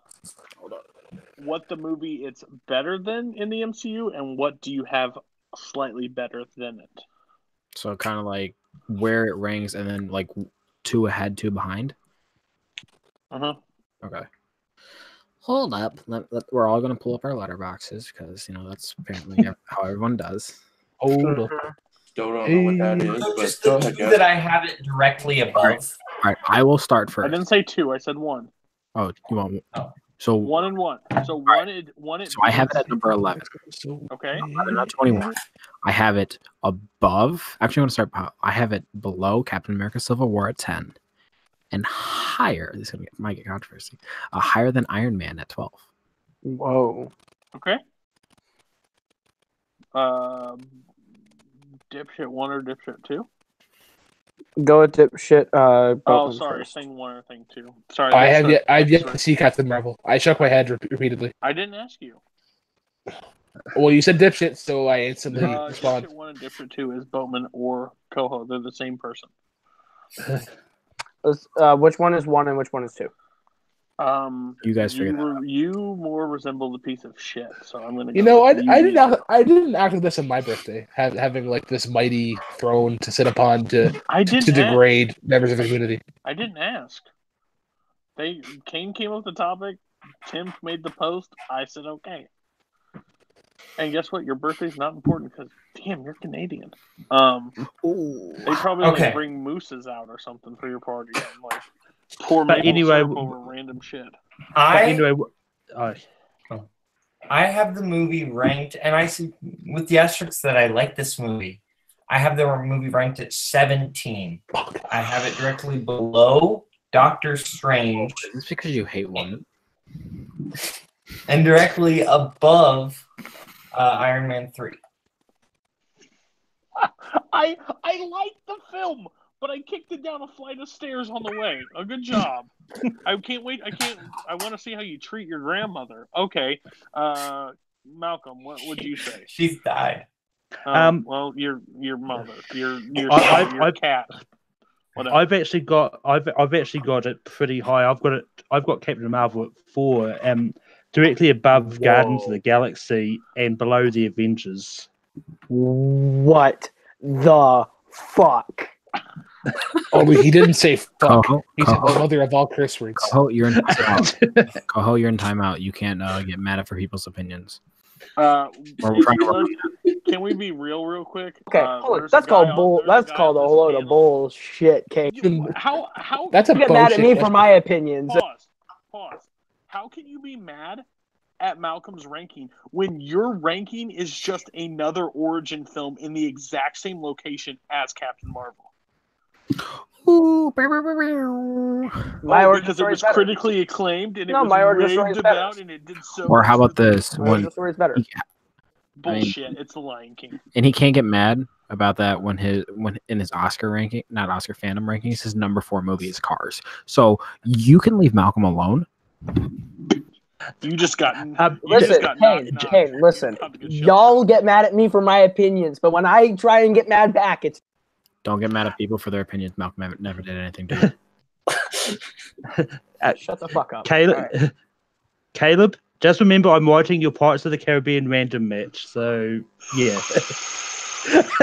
what the movie it's better than in the MCU, and what do you have slightly better than it? So kind of like where it ranks, and then like 2 ahead, 2 behind. Okay. Hold up. We're all gonna pull up our letterboxes because that's apparently how everyone does. Hold up. Still don't know what that is, but just the two that I have it directly above. All right, I will start first. I didn't say 2. I said 1. Oh, you want? Oh. So 1 and 1. So right. one. So I have it at number 11. Okay. Not 21. I have it above. Actually, I'm going to start. I have it below Captain America: Civil War at 10, and higher. This might get controversy. Higher than Iron Man at 12. Whoa. Okay. Dipshit 1 or Dipshit 2? Go with dipshit. Sorry, thing 1 or thing 2. Sorry. I have yet to see Captain Marvel. I shook my head repeatedly. I didn't ask you. Well, you said dipshit, so I instantly responded. Dipshit 1 and Dipshit 2 is Boatman or Koho. They're the same person. Which one is 1 and which one is 2? You guys figure that out. You more resemble the piece of shit, so I'm gonna. I didn't act like this on my birthday, having like this mighty throne to sit upon to degrade members of the community. I didn't ask. Cain came up with the topic. Tim made the post. I said okay. And guess what? Your birthday's not important because damn, you're Canadian. They probably bring mooses out or something for your party. And, pour maple syrup over random shit. I have the movie ranked, and I see with the asterisks that I like this movie. I have the movie ranked at 17. I have it directly below Doctor Strange. It's because you hate one. And directly above Iron Man 3. I like the film, but I kicked it down a flight of stairs on the way. A good job. I can't wait. I want to see how you treat your grandmother. Okay. Malcolm, what would you say? She's died. Well, your mother, your cat. Whatever. I've actually got it pretty high. I've got Captain Marvel at 4, directly above Guardians of the Galaxy and below the Avengers. What the fuck? Oh, he didn't say fuck. He said the mother of all curse words. Koho, you're in timeout. Koho, you're in timeout. You can't get mad at for people's opinions. Can we be real quick? Okay, that's called bull. That's called a load of bullshit, Cain. How? That's a you get mad at me for my opinions. Pause. How can you be mad at Malcolm's ranking when your ranking is just another origin film in the exact same location as Captain Marvel? Ooh, because it was critically acclaimed and it was raved about and it did so. Or how about this? My origin story is better. Bullshit! It's the Lion King. And he can't get mad about that when in his Oscar ranking, not Oscar fandom rankings, his number 4 movie is Cars. So you can leave Malcolm alone. You just got. Listen. Y'all get mad at me for my opinions, but when I try and get mad back, it's. Don't get mad at people for their opinions. Malcolm never did anything to you. Shut the fuck up. Caleb, just remember I'm watching your Pirates of the Caribbean random match. So yeah.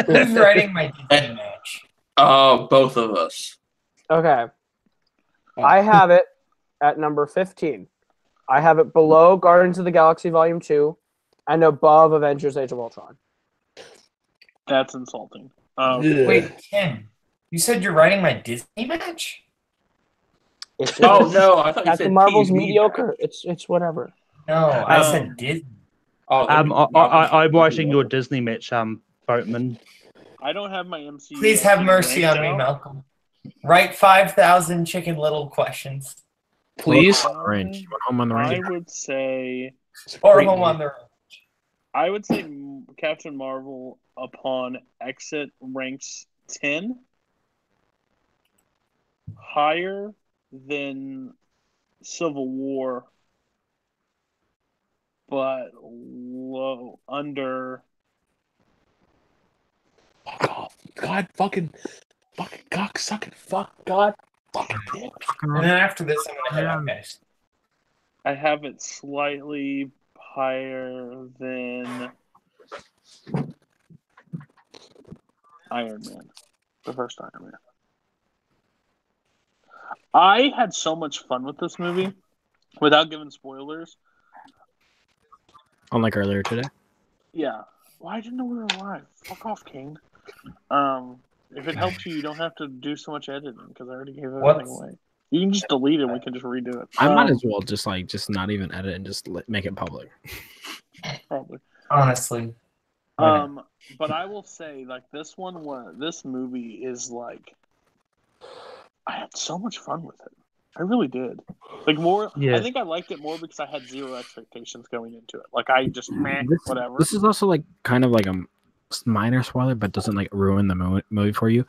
Who's writing my Disney match? Both of us. Okay. I have it at number 15. I have it below Guardians of the Galaxy Volume 2 and above Avengers Age of Ultron. That's insulting. Wait, Ken, you said you're writing my Disney match? No, I thought you said Marvel's TV mediocre. It's whatever. No, I said Disney. I'm watching your Disney match, Boatman. I don't have my MCU. Please have mercy on me, Malcolm. Write 5,000 Chicken Little questions. Please. Range. Home on the range. I would say. Or Home on the Range. I would say Captain Marvel upon exit ranks 10. Higher than Civil War, but low under. Fuck off. God fucking cocksucking fuck God fucking damn. And then after this, I'm gonna head out, guys. I have it slightly higher than Iron Man, the first Iron Man. I had so much fun with this movie, without giving spoilers. Unlike earlier today. Yeah. Well, I didn't know we were live. Fuck off, Cain. If it helps you, you don't have to do so much editing because I already gave everything away. You can just delete it and we can just redo it. I might as well just not even edit and just make it public. Probably. Honestly. But I will say, like, this movie is like, I had so much fun with it. I really did. Like, more. Yeah. I think I liked it more because I had zero expectations going into it. Like, I just whatever. This is also like kind of like a minor spoiler, but doesn't like ruin the movie for you.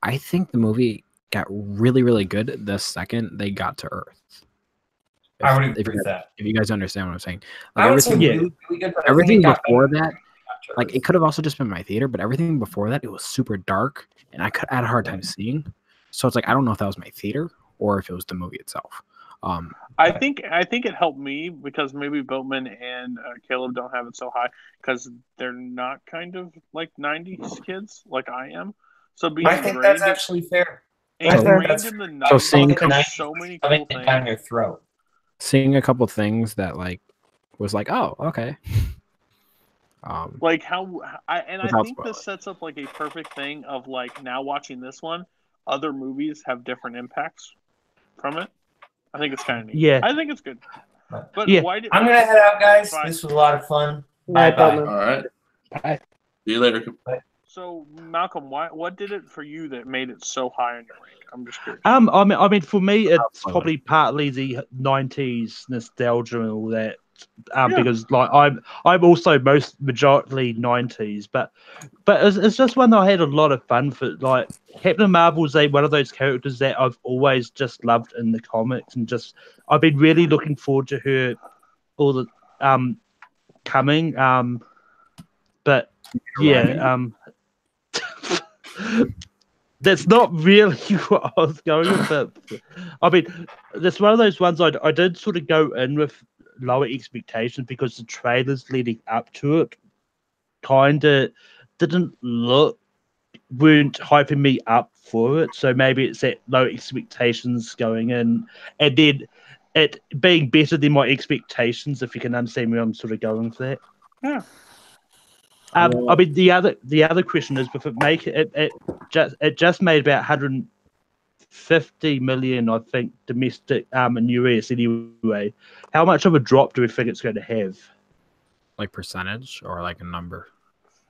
I think the movie got really, really good the second they got to Earth. I would agree with that. If you guys understand what I'm saying, like, everything before that, like, it could have also just been my theater, but everything before that, it was super dark, and I had a hard time seeing. So it's like, I don't know if that was my theater or if it was the movie itself. I think it helped me because maybe Boatman and Caleb don't have it so high because they're not kind of like 90s kids like I am. So being I think that's actually fair. So seeing so many cool things down your throat. Seeing a couple things that like was like, oh, okay. Like I think this sets up like a perfect thing of like now watching this one, other movies have different impacts from it. I think it's kind of neat. Yeah, I think it's good. But I'm gonna head out, guys. This was a lot of fun. Bye. All right. Bye. See you later. Bye. So Malcolm, what did it for you that made it so high in your rank? I'm just curious. I mean, for me, it's probably partly the 90s nostalgia and all that. Because like I'm also majority 90s, but it's just one that I had a lot of fun for. Like Captain Marvel's one of those characters that I've always just loved in the comics, and just I've been really looking forward to her all the coming. But yeah, that's not really what I was going with. But I mean, that's one of those ones I did sort of go in with lower expectations because the trailers leading up to it kind of weren't hyping me up for it. So maybe it's that low expectations going in, and then it being better than my expectations. If you can understand where I'm sort of going with that. Yeah. I mean, the other question is, if it just made about 150 million, I think, domestic in US anyway. How much of a drop do we think it's going to have? Like percentage or like a number?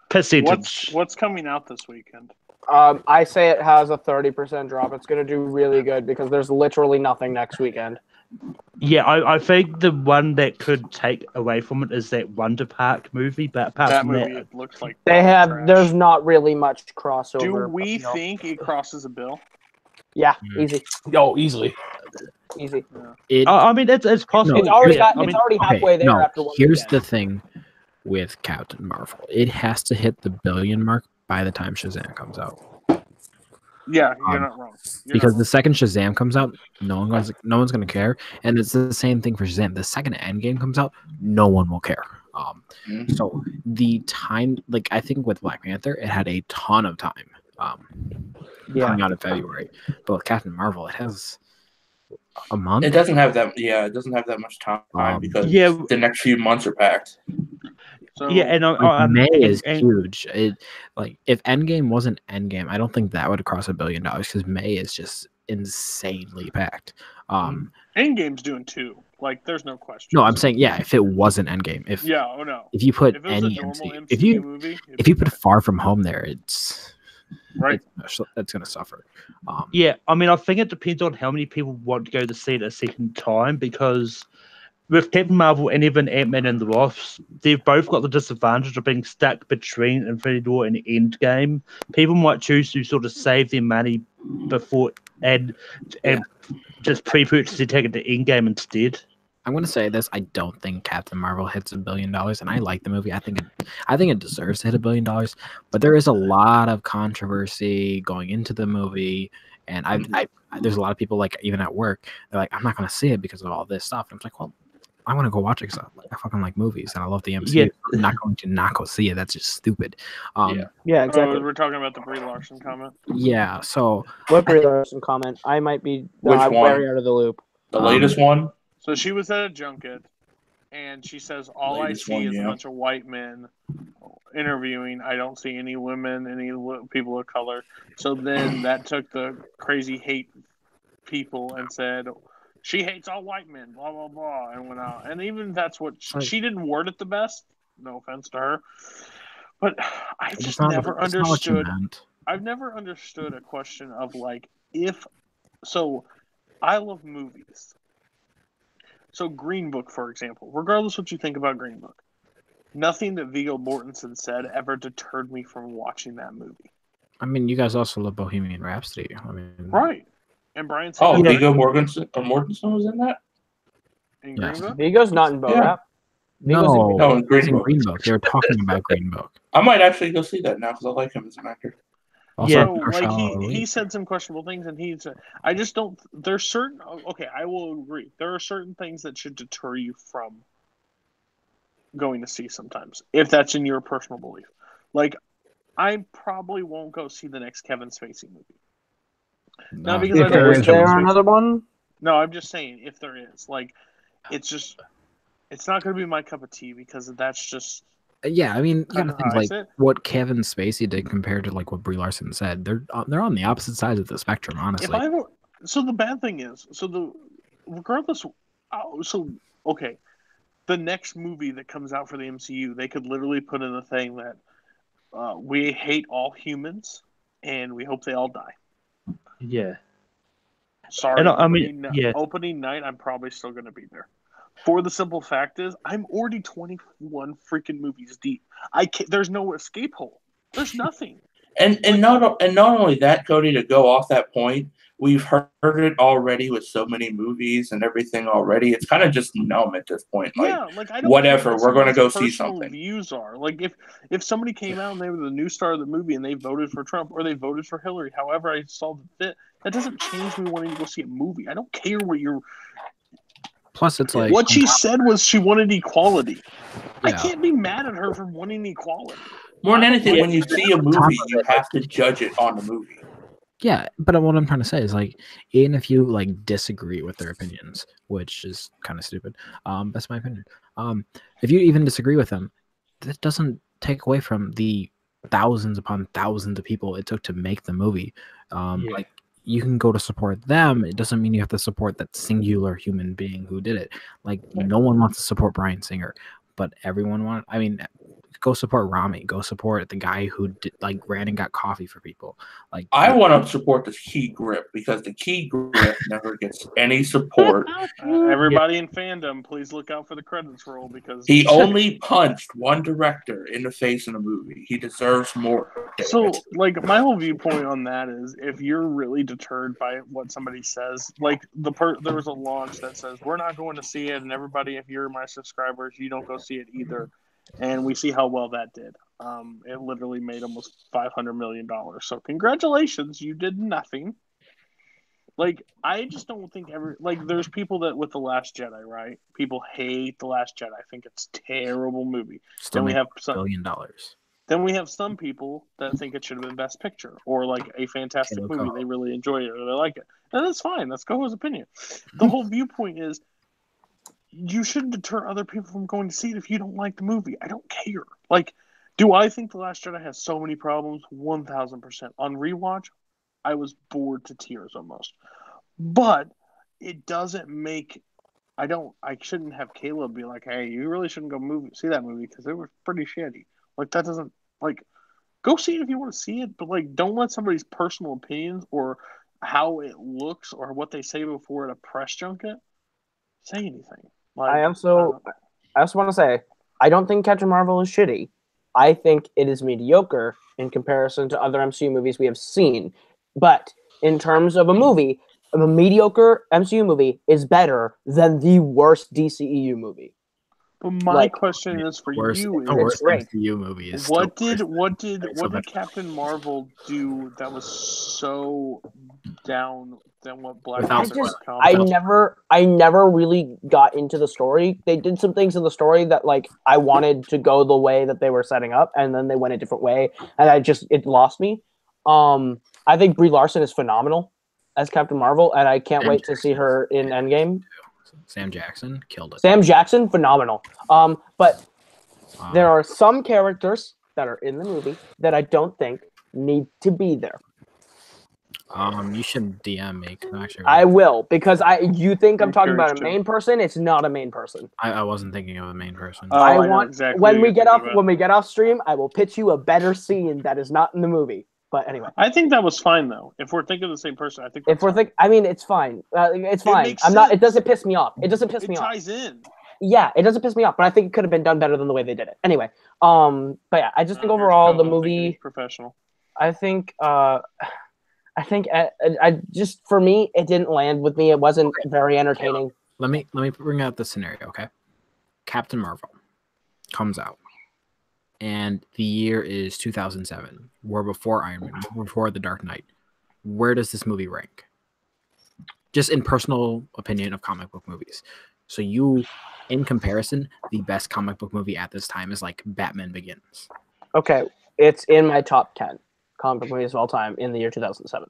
Percentage. What's coming out this weekend? I say it has a 30% drop. It's going to do really good because there's literally nothing next weekend. Yeah, I think the one that could take away from it is that Wonder Park movie, but apart That from movie, that, it looks like There's trash. not really much crossover. Do we but, think it crosses a bill? Yeah, easy. Oh, easily. Easy. It, I mean, it's possible. It's already yeah, it's already halfway there after one here's weekend. the thing with Captain Marvel. It has to hit the billion mark by the time Shazam comes out. Yeah, you're not wrong. Because the second Shazam comes out, no one's gonna care, and it's the same thing for Shazam. The second Endgame comes out, no one will care. So the time, like I think with Black Panther, it had a ton of time coming out in February, but with Captain Marvel, it has a month. It doesn't have that. Yeah, it doesn't have that much time because the next few months are packed. So, yeah, and May is huge. Like if Endgame wasn't Endgame, I don't think that would cross $1 billion because May is just insanely packed. Endgame's doing too. Like, there's no question. No, I'm saying if it wasn't Endgame, if you put any MCU, if you put Far From Home there, it's right. That's gonna suffer. Yeah, I mean, I think it depends on how many people want to go to see it a second time because with Captain Marvel and even Ant-Man and the Wasp, they've both got the disadvantage of being stuck between Infinity War and Endgame. People might choose to sort of save their money before and just pre-purchase their ticket to Endgame instead. I'm going to say this: I don't think Captain Marvel hits $1 billion, and I like the movie. I think it deserves to hit $1 billion, but there is a lot of controversy going into the movie, and there's a lot of people like even at work, they're like, I'm not going to see it because of all this stuff. And I'm like, well, I want to go watch it because I fucking like movies and I love the MCU. Yeah. I'm not going to not go see it. That's just stupid. Yeah, exactly. We're talking about the Brie Larson comment. Yeah. So what Brie Larson comment? I might be very out of the loop. The latest one. So she was at a junket, and she says, "All I see is a bunch of white men interviewing. I don't see any women, any people of color." So then that took the crazy hate people and said, she hates all white men, blah, blah, blah, and went out. And even that's what she didn't word it the best. No offense to her. But I've just never understood. I've never understood a question of like, so I love movies. So Green Book, for example, regardless what you think about Green Book, nothing that Viggo Mortensen said ever deterred me from watching that movie. I mean, you guys also love Bohemian Rhapsody. I mean, right. And Brian said, Viggo Mortensen was in that? In Green Book? Viggo's not in Bo Rap. No, in Green Book. They were talking about Green Book. I might actually go see that now because I like him as an actor. Also, like he said some questionable things, and he said, I just don't. There's certain. Okay, I will agree. There are certain things that should deter you from going to see sometimes, if that's in your personal belief. Like, I probably won't go see the next Kevin Spacey movie. Not because is there another one? No, I'm just saying if there is, like, it's not going to be my cup of tea because that's just. Yeah, I mean, you gotta think like what Kevin Spacey did compared to like what Brie Larson said. They're on the opposite sides of the spectrum, honestly. So the bad thing is, regardless. Okay, the next movie that comes out for the MCU, they could literally put in a thing that we hate all humans and we hope they all die. Yeah. Sorry, opening night, I'm probably still going to be there. For the simple fact is, I'm already 21 freaking movies deep. There's no escape hole. There's nothing. And not only that, Cody, to go off that point, we've heard it already with so many movies and everything already. It's kind of just numb at this point. Like, I don't whatever, we're going to go see something. Views are like if somebody came out and they were the new star of the movie and they voted for Trump or they voted for Hillary, however I saw the fit, that doesn't change me wanting to go see a movie. I don't care what you're. Plus, it's like what she said was she wanted equality. Yeah. I can't be mad at her for wanting equality. More than anything, when you see a movie, you have to judge it on the movie. Yeah, but what I'm trying to say is like, even if you like disagree with their opinions, which is kind of stupid, that's my opinion. If you even disagree with them, that doesn't take away from the thousands upon thousands of people it took to make the movie. Like, you can go to support them. It doesn't mean you have to support that singular human being who did it. Like, no one wants to support Bryan Singer, but everyone wants. I mean, go support Rami. Go support the guy who ran and got coffee for people. Like I want to support the key grip because the key grip never gets any support. Everybody in fandom, please look out for the credits roll because he only punched one director in the face in a movie. He deserves more. So, like, my whole viewpoint on that is if you're really deterred by what somebody says, like there was a launch that says we're not going to see it, and everybody, if you're my subscribers, you don't go see it either. And we see how well that did. It literally made almost $500 million. So congratulations, you did nothing. Like, I just don't think there's people that with The Last Jedi, right? People hate The Last Jedi. I think it's a terrible movie. Still we have $1 billion. Then we have some people that think it should have been Best Picture or like a fantastic movie. They really enjoy it or they like it. And that's fine. That's Koho's opinion. The whole viewpoint is you shouldn't deter other people from going to see it if you don't like the movie. I don't care. Like, do I think The Last Jedi has so many problems? 1,000%. On rewatch, I was bored to tears almost. But it doesn't make... I shouldn't have Kaleb be like, hey, you really shouldn't go see that movie because it was pretty shitty. Like, that doesn't... Like, go see it if you want to see it, but, like, don't let somebody's personal opinions or how it looks or what they say before at a press junket say anything. Like, I also want to say, I don't think Captain Marvel is shitty. I think it is mediocre in comparison to other MCU movies we have seen. But in terms of a movie, a mediocre MCU movie is better than the worst DCEU movie. But my question is for you: the worst MCU movie is what did Captain Marvel do that was so down than what Black Panther? I never really got into the story. They did some things in the story that like I wanted to go the way that they were setting up, and then they went a different way, and it lost me. I think Brie Larson is phenomenal as Captain Marvel, and I can't wait to see her in Endgame. Sam Jackson killed it. Sam Jackson, phenomenal. But there are some characters that are in the movie that I don't think need to be there. You should DM me. I will, because you think I'm talking about a main person. It's not a main person. I wasn't thinking of a main person. I want exactly when we get off stream, I will pitch you a better scene that is not in the movie. But anyway, I think that was fine though. If we're thinking of the same person, I think. I mean, it's fine. It's fine. I'm not. It doesn't piss me off. It doesn't piss me off. It ties in. Yeah, it doesn't piss me off, but I think it could have been done better than the way they did it. Anyway, but yeah, I just think overall the movie professional. I think for me it didn't land with me. It wasn't very entertaining. Let me bring out the scenario, okay? Captain Marvel comes out. And the year is 2007. We're before Iron Man, before The Dark Knight. Where does this movie rank? Just in personal opinion of comic book movies. So you, in comparison, the best comic book movie at this time is like Batman Begins. Okay, it's in my top 10 comic book movies of all time in the year 2007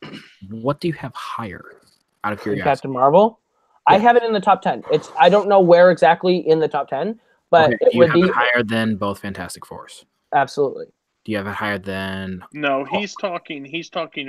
then. What do you have higher, out of curiosity? Captain Marvel? Yeah. I have it in the top 10. I don't know where exactly in the top 10. But okay, do you have it higher than both Fantastic Fours? Absolutely. Do you have it higher than? No, he's talking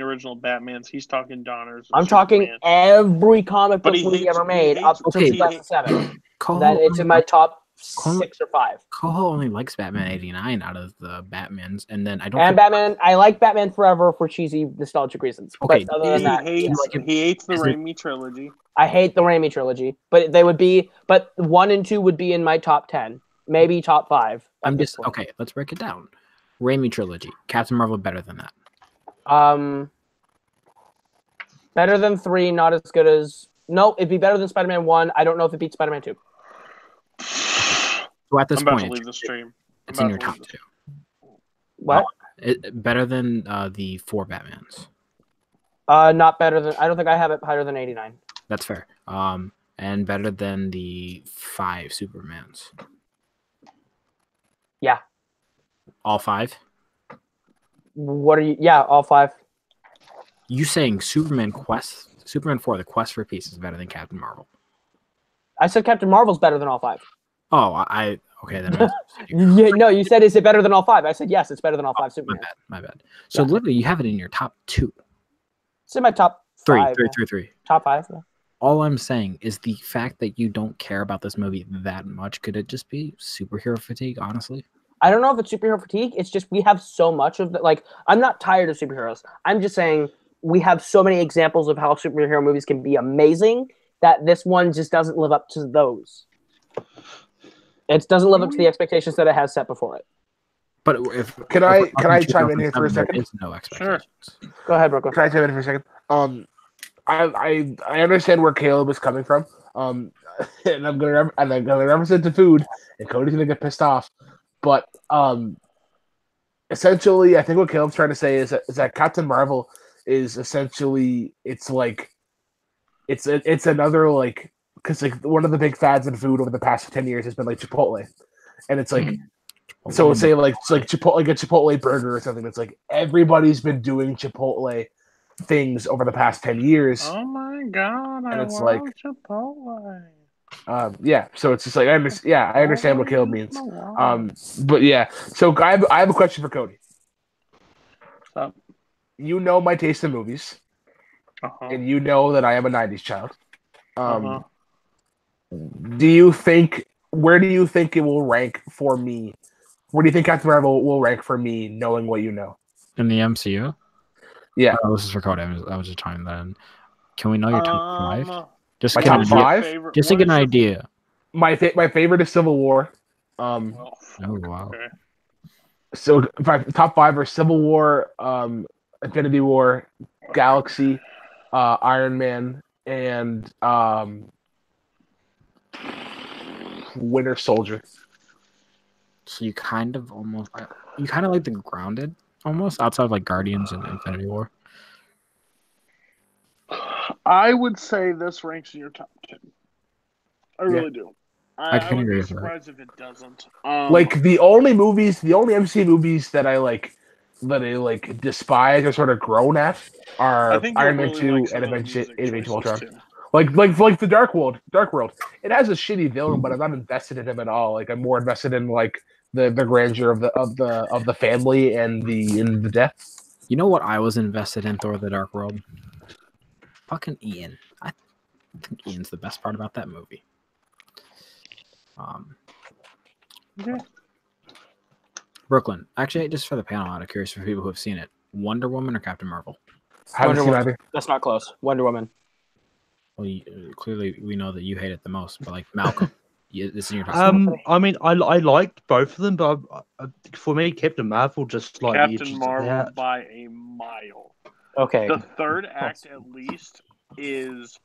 original Batmans. He's talking Donners. I'm talking every comic book movie ever made up until 2007. Then it's in my top 6 or 5. Koho only likes Batman 89 out of the Batmans, and then I don't. And Batman, I like Batman Forever for cheesy nostalgic reasons. Okay, but other than that, he hates the Raimi trilogy. I hate the Raimi trilogy, but but 1 and 2 would be in my top 10, maybe top 5. Okay. Let's break it down. Raimi trilogy, Captain Marvel better than that. Better than 3, not as good as. No, it'd be better than Spider-Man 1. I don't know if it beats Spider-Man 2. So at this point, to leave the stream. It's in your top 2. What? Better than the 4 Batmans. Not better than. I don't think I have it higher than 89. That's fair. And better than the 5 Supermans. Yeah. All 5? What are you? Yeah, all 5. You saying Superman 4, the Quest for Peace is better than Captain Marvel? I said Captain Marvel's better than all 5. Oh, okay then. Yeah, no, you said is it better than all 5? I said yes, it's better than all 5 Superman. My bad. So literally, you have it in your top 2. It's in my top 5. 3. Top 5. Yeah. All I'm saying is the fact that you don't care about this movie that much. Could it just be superhero fatigue, honestly? I don't know if it's superhero fatigue. It's just we have so much of like. I'm not tired of superheroes. I'm just saying we have so many examples of how superhero movies can be amazing that this one just doesn't live up to those. It doesn't live up to the expectations that it has set before it. But can I chime in here for a second? There is no expectations. Sure. Go ahead, Brooklyn. Can I chime in for a second? I understand where Caleb is coming from. And I'm gonna represent the food, and Cody's gonna get pissed off. But essentially, I think what Caleb's trying to say is that Captain Marvel is essentially it's another like because like one of the big fads in food over the past 10 years has been like Chipotle, and it's like so say like it's like Chipotle, like a Chipotle burger or something. It's like everybody's been doing Chipotle things over the past 10 years. Oh my god! And it's love like Chipotle. Yeah, so it's just like I understand what Caleb means. But yeah, so I have a question for Cody. Stop. You know my taste in movies, and you know that I am a '90s child. Do you think where do you think it will rank for me? Where do you think Captain Marvel will rank for me, knowing what you know in the MCU? Yeah, this is for Cody. I was just trying that. Can we know your top 5? Just my top 5. Just to get an idea. My favorite is Civil War. Oh wow. Okay. So my top 5 are Civil War, Infinity War, Galaxy, Iron Man, and Winter Soldier. So you kind of like the grounded almost outside of like Guardians and Infinity War. I would say this ranks in your top 10. I really do. I can agree with that. I would be surprised if it doesn't. Like the only MCU movies that I despise or sort of groan at are Iron Man 2 and Age of Ultron. Like the Dark World. It has a shitty villain, but I'm not invested in him at all. Like I'm more invested in like the grandeur of the family and the death. You know what I was invested in Thor: The Dark World? Fucking Ian. I think Ian's the best part about that movie. Brooklyn. Actually, just for the panel, out of curious for people who have seen it, Wonder Woman or Captain Marvel? Wonder Woman. That's not close. Wonder Woman. Well, clearly we know that you hate it the most, but like Malcolm, this is your top. I mean, I liked both of them, but for me, Captain Marvel just like Captain Marvel by a mile. Okay. The third act at least is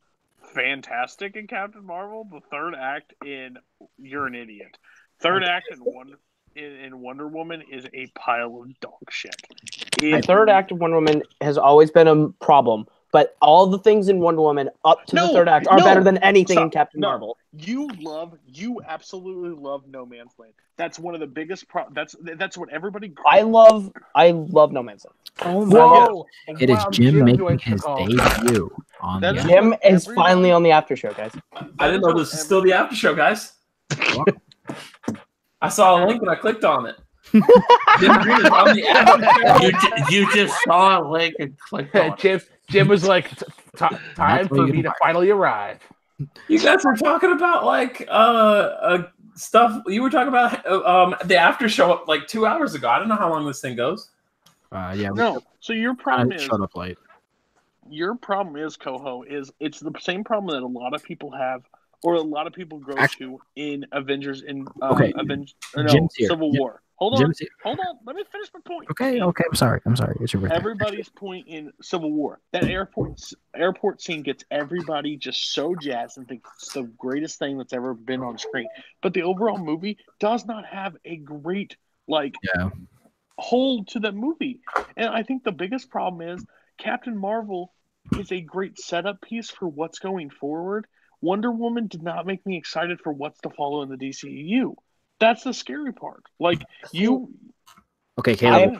fantastic in Captain Marvel. The third act in You're an Idiot. Third act in Wonder Woman is a pile of dog shit. The third act of Wonder Woman has always been a problem, but all the things in Wonder Woman up to the third act are better than anything in Captain Marvel. You absolutely love No Man's Land. That's one of the biggest that's what everybody. I love No Man's Land. Oh my god! It is Jim making his debut on the. Jim is finally on the after show, guys. I didn't know this is still the after show, guys. I saw a link and I clicked on it. Jim Green is on the after show. You just saw a link and clicked on it. Jim was like, time for me to finally arrive. You guys were talking about like stuff. You were talking about the after show like 2 hours ago. I don't know how long this thing goes. Yeah. No. So your problem is showed up late. Your problem is Koho is it's the same problem that a lot of people have, or a lot of people go to in Avengers in Civil War. Hold on. Let me finish my point. Okay. I'm sorry. It's your birthday. Everybody's point in Civil War. That airport scene gets everybody just so jazzed and thinks it's the greatest thing that's ever been on screen. But the overall movie does not have a great hold to the movie. And I think the biggest problem is Captain Marvel is a great setup piece for what's going forward. Wonder Woman did not make me excited for what's to follow in the DCEU. That's the scary part. Like you. Okay, Caleb.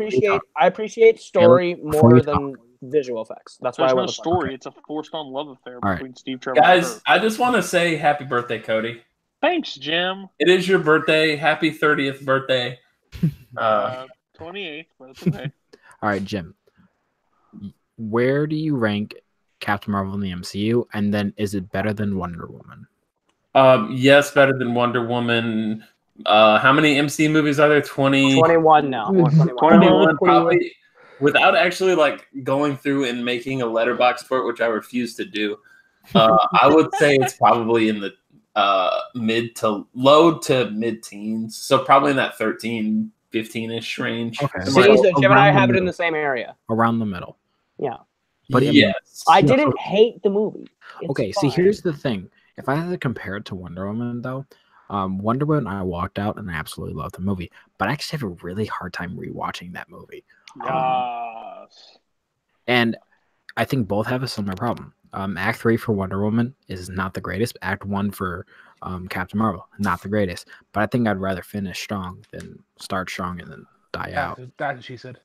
I appreciate story more than visual effects. That's why I want story. It's a forced-on love affair between Steve Trevor. Guys, I just want to say happy birthday, Cody. Thanks, Jim. It is your birthday. Happy 30th birthday. 28th, but it's okay. All right, Jim. Where do you rank Captain Marvel in the MCU? And then is it better than Wonder Woman? Yes, better than Wonder Woman. How many MC movies are there? 21 now. 21 probably. Without actually like going through and making a letterbox for it, which I refuse to do, I would say it's probably in the low to mid teens. So probably in that 13, 15-ish range. Okay. So Jim and I have it in the same area. Around the middle. Yeah. But yes. I didn't hate the movie. Okay, see, here's the thing. If I had to compare it to Wonder Woman, though, Wonder Woman, I walked out and I absolutely loved the movie. But I actually have a really hard time rewatching that movie. Yes. And I think both have a similar problem. Act 3 for Wonder Woman is not the greatest. Act 1 for Captain Marvel, not the greatest. But I think I'd rather finish strong than start strong and then die out. That's what she said.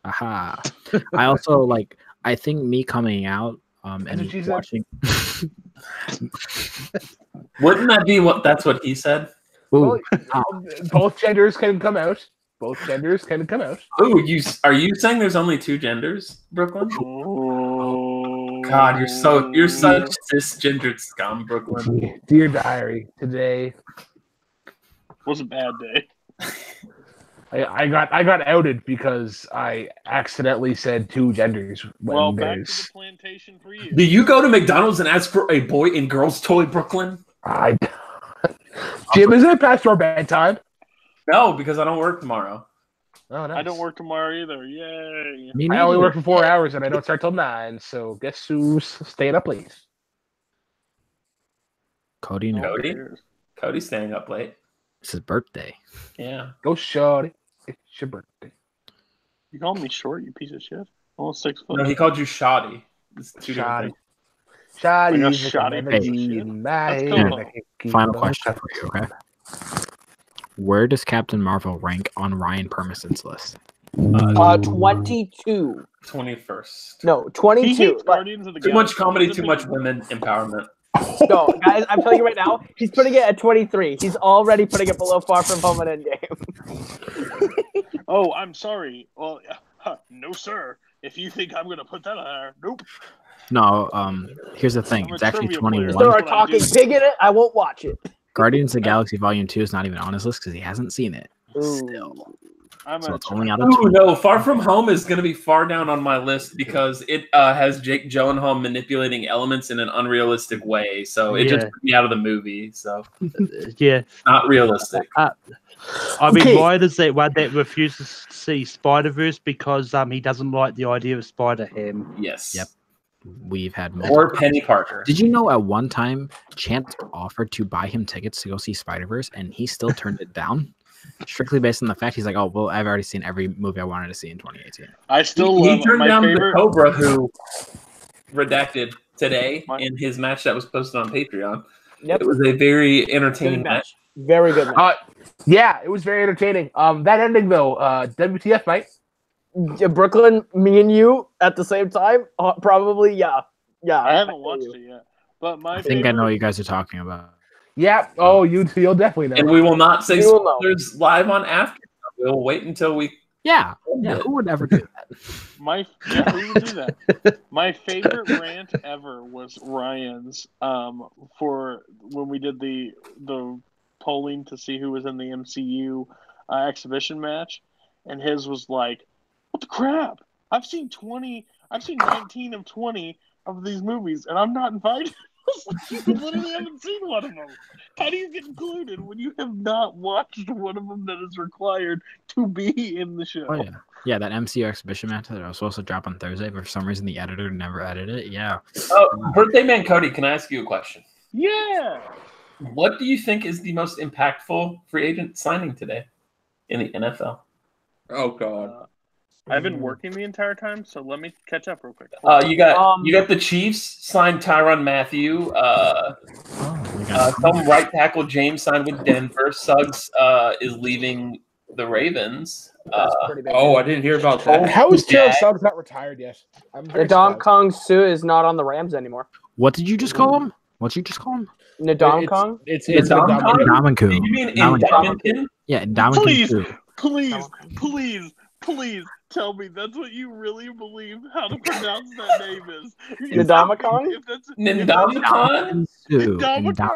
Aha. I also I think me coming out and watching. Wouldn't that be that's what he said? Well, both genders can come out. Both genders can come out. Ooh, are you saying there's only 2 genders, Brooklyn? Oh God, you're such cisgendered scum, Brooklyn. Dear diary, today was a bad day. I got outed because I accidentally said 2 genders. Well, back to the plantation for you. Do you go to McDonald's and ask for a boy and girls toy, Brooklyn? Jim, is it past your bedtime? No, because I don't work tomorrow. Oh, nice. I don't work tomorrow either. Yay! I only work for 4 hours and I don't start till 9. So guess who's staying up late? Cody. Cody's staying up late. It's his birthday. Yeah. Go shorty. It's your birthday. You called me short, you piece of shit. Almost 6 foot. No, he called you shoddy. It's 2 different things. Final question for you, okay? Where does Captain Marvel rank on Ryan Permison's list? 22. 21st. No, 22. Too much comedy, too much women empowerment. No, guys, I'm telling you right now, he's putting it at 23. He's already putting it below Far From Home and Endgame. Oh, I'm sorry. Well, no, sir. If you think I'm going to put that on there, nope. No, here's the thing. It's actually 21. If there are talking pig in it, I won't watch it. Guardians of the Galaxy Volume 2 is not even on his list because he hasn't seen it. Still. So it's only out of 2. No, Far From Home is going to be far down on my list because it has Jake Gyllenhaal manipulating elements in an unrealistic way. So it just put me out of the movie. So not realistic. I mean, why does that one that refuses to see Spider-Verse? Because he doesn't like the idea of Spider-Ham. Yes. Yep. We've had or Penny Parker. Did you know at one time Chance offered to buy him tickets to go see Spider-Verse and he still turned it down? Strictly based on the fact he's like, oh, well, I've already seen every movie I wanted to see in 2018. I still he turned down the Cobra who redacted today in his match that was posted on Patreon. Yep. It was a very entertaining match. Very good match. Yeah, it was very entertaining. That ending though, WTF, mate? Brooklyn, me and you at the same time? Probably, yeah. I haven't watched it yet. But I think I know what you guys are talking about. Yeah. Oh, you'll definitely know. And we will not say spoilers live on Aftershow. We'll wait until we. Yeah. Who would ever do that? Who would do that? My favorite rant ever was Ryan's for when we did the polling to see who was in the MCU exhibition match, and his was like, "What the crap? I've seen 19 of 20 of these movies, and I'm not invited." You literally haven't seen one of them. How do you get included when you have not watched one of them that is required to be in the show? Oh, yeah, that MCU exhibition match that I was supposed to drop on Thursday, but for some reason the editor never edited it. Yeah. Oh, Birthday Man Cody, can I ask you a question? Yeah. What do you think is the most impactful free agent signing today in the NFL? Oh God. I've been working the entire time, so let me catch up real quick. You got the Chiefs signed Tyrann Mathieu. Some right tackle James signed with Denver. Suggs is leaving the Ravens. I didn't hear about that. How is Terrell Suggs not retired yet? Ndamukong Kong Suh is not on the Rams anymore. What did you just call him? What'd you just call him? Ndamukong? It's Ndamukong. You mean Ndamukong? Yeah, Ndamukong. Please. tell me that's what you really believe how to pronounce that name is. Ndamukong? Ndamukong?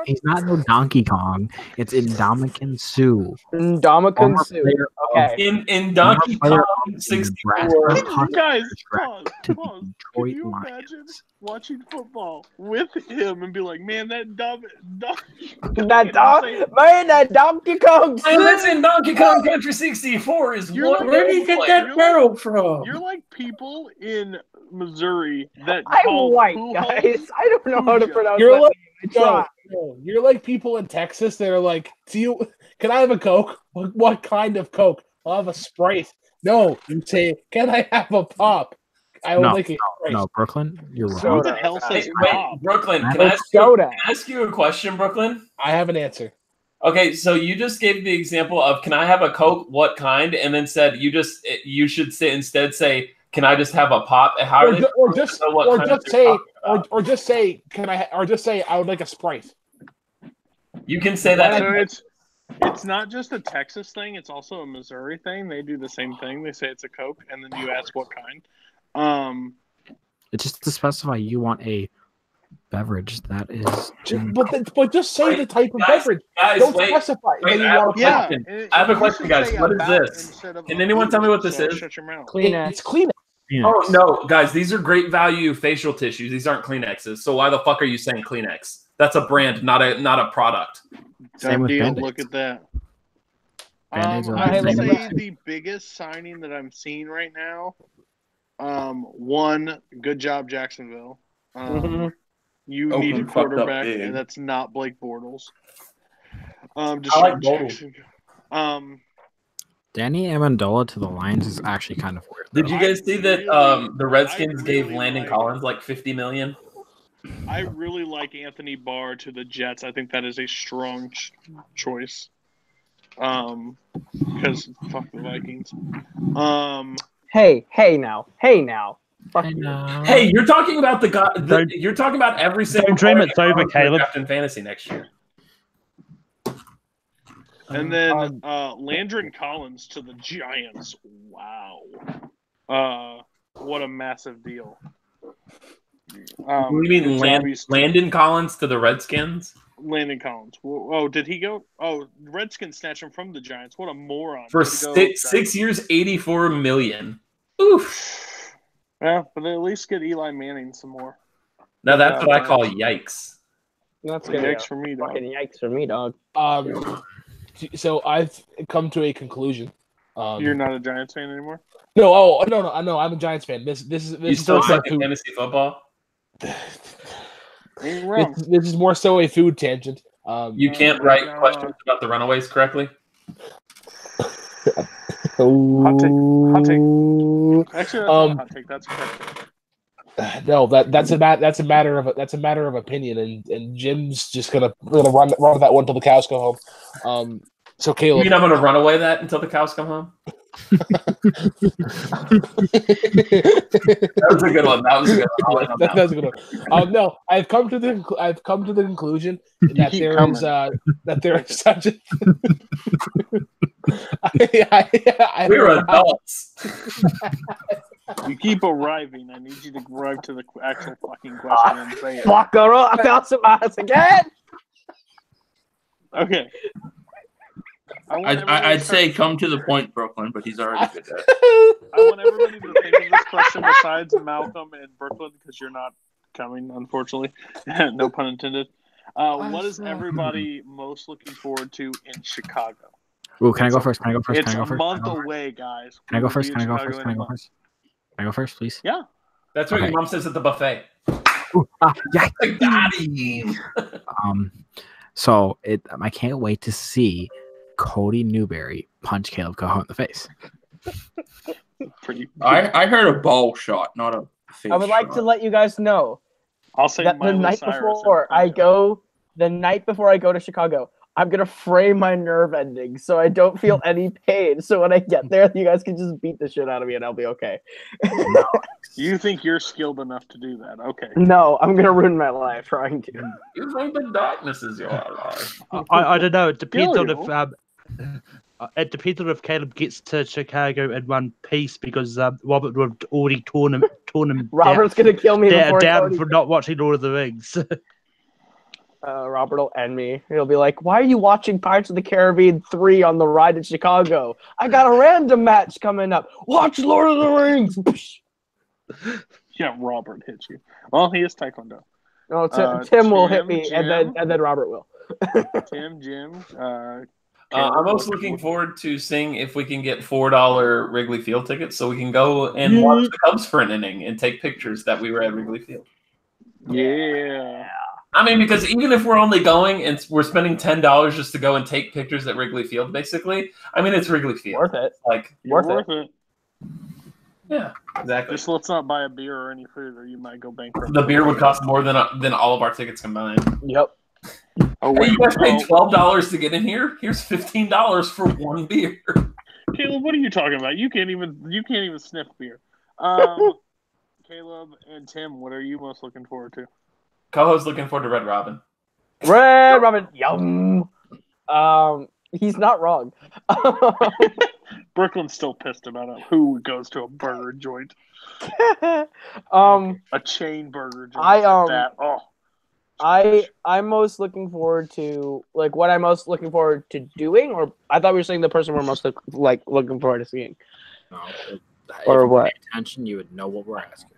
He's not no Donkey Kong. It's Ndamukong Suh. Ndamukong Suh. Okay. In Donkey Kong 64. Guys, pause. Can you imagine watching football with him and be like, man, that Donkey Kong. Man, that's in Donkey Kong Country 64 is what? Where did you get that barrel from? You're like people in Missouri that I'm white, guys. I don't know how to pronounce You're that. like, no, you're like people in Texas that are like, can I have a Coke? What kind of Coke? I'll have a Sprite. No, you say, can I have a pop? I would like a Sprite. No, Brooklyn, you're wrong. Who the hell says pop? Brooklyn, can I ask you a question, Brooklyn? I have an answer. Okay, so you just gave the example of can I have a Coke? What kind? And then said you should instead say can I just have a pop? How or just say can I I would like a Sprite. You can say that. So it's not just a Texas thing; it's also a Missouri thing. They do the same thing. They say it's a Coke, and then you ask what kind. It's just to specify you want a beverage that is. But just say the type of beverage. Don't specify. I have a question, guys. What is this? Can anyone tell me what this is? Shut your mouth. Kleenex. It's Kleenex. Oh no, guys! These are great value facial tissues. These aren't Kleenexes. So why the fuck are you saying Kleenex? That's a brand, not a product. Same with deal. Band-Aids. Look at that. Band-Aids are I would the say same. the biggest signing that I'm seeing right now. One, good job, Jacksonville. You Oakland need a fucked up quarterback, big. and that's not Blake Bortles. I like Bortles. Danny Amendola to the Lions is actually kind of weird. Did you guys see that the Redskins gave Landon Collins like $50 million? I really like Anthony Barr to the Jets. I think that is a strong choice. Because fuck the Vikings. Hey now. Fuck you. Hey, you're talking about the guy. You're talking about every single. Don't dream it's over, Caleb. In fantasy next year. And then Landon Collins to the Giants. Wow. What a massive deal. What do you mean Landon Collins to the Redskins? Landon Collins. Oh, did he go? Oh, Redskins snatched him from the Giants. What a moron. For 6 years, $84 million. Oof. Yeah, but at least get Eli Manning some more. Now that's what I call yikes. That's good. good. Yikes for me, dog. Fucking yikes for me, dog. So I've come to a conclusion. You're not a Giants fan anymore? No, I'm a Giants fan. This is You still like fantasy football? Ain't wrong. This is more so a food tangent. You can't write questions about the Runaways correctly? Hot take. Actually, that's not a hot take. That's correct. No, that's a matter of opinion, and Jim's just gonna run that one till the cows go home. So Caleb, you mean I'm gonna run away that until the cows come home? That was a good one. That was a good one. That was a good one. No, I've come to the conclusion that there is such a. We're adults. You keep arriving. I need you to arrive to the actual fucking question and say it. Fuck, girl, I found some ass again. Okay. I'd say come to the point, Brooklyn, but he's already good at it. I want everybody to think of this question besides Malcolm and Brooklyn, because you're not coming, unfortunately. No pun intended. What is everybody most looking forward to in Chicago? Ooh, can I go first? It's a month away, guys. Can I go first, please? Yeah. That's what your mom says at the buffet. Ooh, yeah. Got him. So I can't wait to see Cody Newberry punch Kaleb Koho in the face. I heard a ball shot, not a face I would like to let you guys know I'll say that the night before I go to Chicago, I'm gonna frame my nerve endings so I don't feel any pain. So when I get there, you guys can just beat the shit out of me and I'll be okay. You think you're skilled enough to do that? Okay. No, I'm gonna ruin my life trying to. You think the darkness is your life? I don't know. It depends on if it depended if Kaleb gets to Chicago in one piece because Robert would have already torn him Robert's gonna kill me before down Cody for not watching Lord of the Rings. Robert will end me. He'll be like, "Why are you watching Pirates of the Caribbean 3 on the ride to Chicago? I got a random match coming up. Watch Lord of the Rings." Yeah, Robert hits you. Well, he is Taekwondo. No, Tim will hit me, and then Robert will. Tim, Jim. I'm also looking forward to seeing if we can get $4 Wrigley Field tickets so we can go and watch the Cubs for an inning and take pictures that we were at Wrigley Field. Yeah. I mean, because even if we're only going and we're spending $10 just to go and take pictures at Wrigley Field, basically, I mean, it's Wrigley Field. Worth it. Like, Worth it. Yeah, exactly. Just let's not buy a beer or any food, or you might go bankrupt. The beer would cost more than all of our tickets combined. Yep. Oh, wait, you guys paid $12 to get in here. Here's $15 for one beer. Kaleb, what are you talking about? You can't even sniff beer. Kaleb and Tim, what are you most looking forward to? Koho's looking forward to Red Robin. Red Robin, yum. He's not wrong. Brooklyn's still pissed about it. Who goes to a burger joint? A chain burger joint. I'm most looking forward to what I'm most looking forward to doing, or I thought we were saying the person we're most looking forward to seeing. No, or what? Attention, you would know what we're asking.